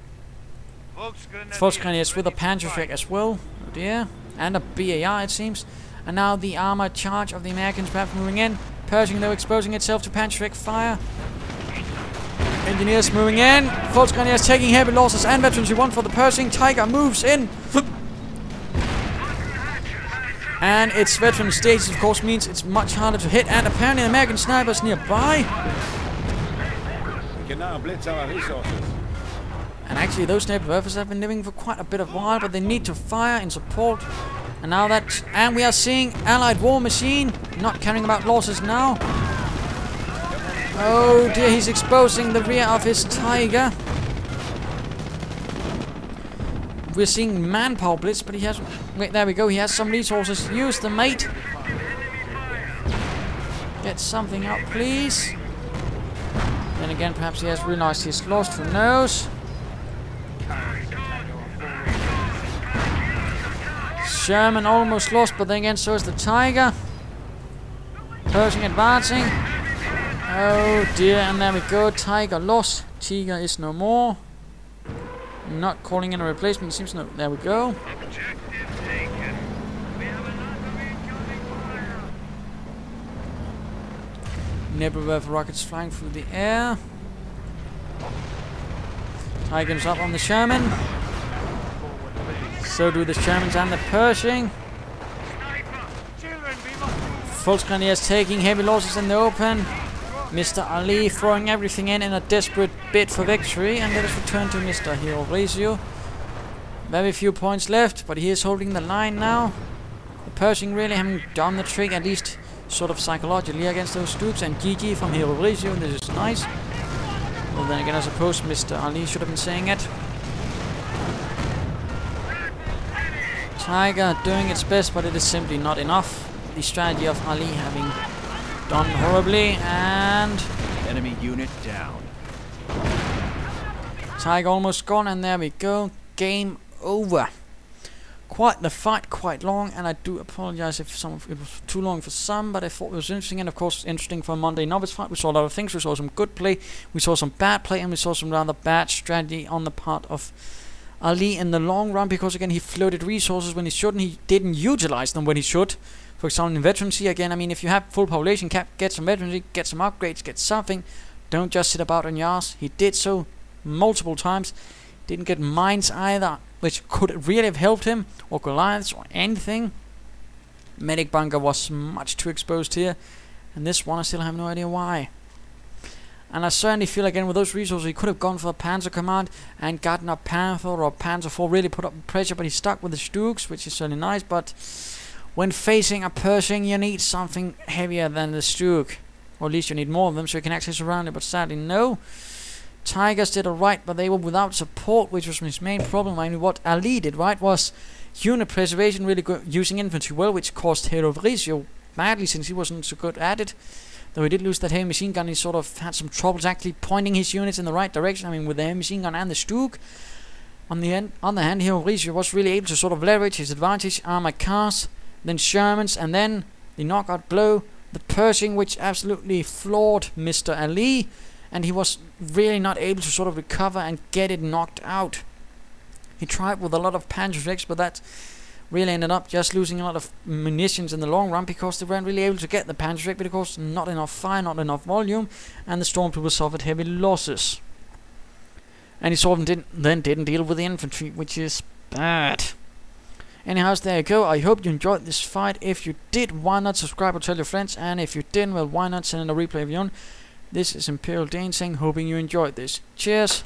S1: Volksgrenadiers with a Panzer Shrek as well. Oh dear. And a BAR, it seems. And now the armored charge of the Americans perhaps moving in. Pershing, though, exposing itself to Panzer Shrek fire. Engineers moving in. Volksgrenadiers taking heavy losses and veterans who want for the Pershing. Tiger moves in. And its veteran status, of course, means it's much harder to hit. And apparently American snipers nearby.
S3: We can now blitz our resources.
S1: And actually, those sniper rifles have been living for quite a bit of while, but they need to fire in support. And now that, and we are seeing Allied War Machine not caring about losses now. Oh dear, he's exposing the rear of his Tiger. We're seeing manpower blitz, but he has. Wait, there we go. He has some resources. Use them, mate. Get something out, please. Then again, perhaps he has realized he's lost. Who knows? Sherman almost lost, but then again, so is the Tiger. Pershing advancing. Oh dear, and there we go. Tiger lost. Tiger is no more. Not calling in a replacement. Seems no. There we go. Nebelwerfer rockets flying through the air. Tiger's up on the Sherman. So do the Shermans and the Pershing. Volksgrenadiers taking heavy losses in the open. Mr. Ali throwing everything in a desperate bid for victory. And let us return to Mr. HeroVrizio. Very few points left, but he is holding the line now. The Pershing really having done the trick, at least sort of psychologically, against those Dukes. And GG from HeroVrizio. This is nice. Well, then again, I suppose Mr. Ali should have been saying it. Tiger doing its best, but it is simply not enough. The strategy of Ali having done horribly, and
S2: enemy unit down.
S1: Tiger almost gone, and there we go. Game over. Quite the fight, quite long, and I do apologize if some of it was too long for some, but I thought it was interesting, and of course interesting for a Monday Novice Fight. We saw a lot of things. We saw some good play, we saw some bad play, and we saw some rather bad strategy on the part of Ali in the long run, because again he floated resources when he shouldn't. He didn't utilize them when he should. For example, in veterancy, again, I mean, if you have full population cap, get some veterancy, get some upgrades, get something. Don't just sit about on your ass. He did so multiple times. Didn't get mines either, which could really have helped him, or Goliaths, or anything. Medic bunker was much too exposed here, and this one I still have no idea why. And I certainly feel again with those resources he could have gone for a Panzer command and gotten a Panther or a Panzer IV, really put up pressure, but he stuck with the Stuks, which is certainly nice. But When facing a Pershing, you need something heavier than the Stuk. Or at least you need more of them so you can actually surround it, but sadly no. Tigers did alright, but they were without support, which was his main problem. I mean, what Ali did right was unit preservation, really good, using infantry well, which caused HeroVrizio badly since he wasn't so good at it. Though he did lose that heavy machine gun, he sort of had some troubles actually pointing his units in the right direction. I mean, with the heavy machine gun and the Stuk. On the other hand, HeroVrizio was really able to sort of leverage his advantage, armored cars, then Shermans, and then the knockout blow, the Pershing, which absolutely floored Mr. Ali, and he was really not able to sort of recover and get it knocked out. He tried with a lot of Panzer, but that really ended up just losing a lot of munitions in the long run because they weren't really able to get the Panzer, but of course not enough fire, not enough volume, and the stormtroopers suffered heavy losses. And he sort of didn't deal with the infantry, which is bad. Anyhow, there you go. I hope you enjoyed this fight. If you did, why not subscribe or tell your friends? And if you didn't, well, why not send in a replay of your own? This is Imperial Dane saying, hoping you enjoyed this. Cheers!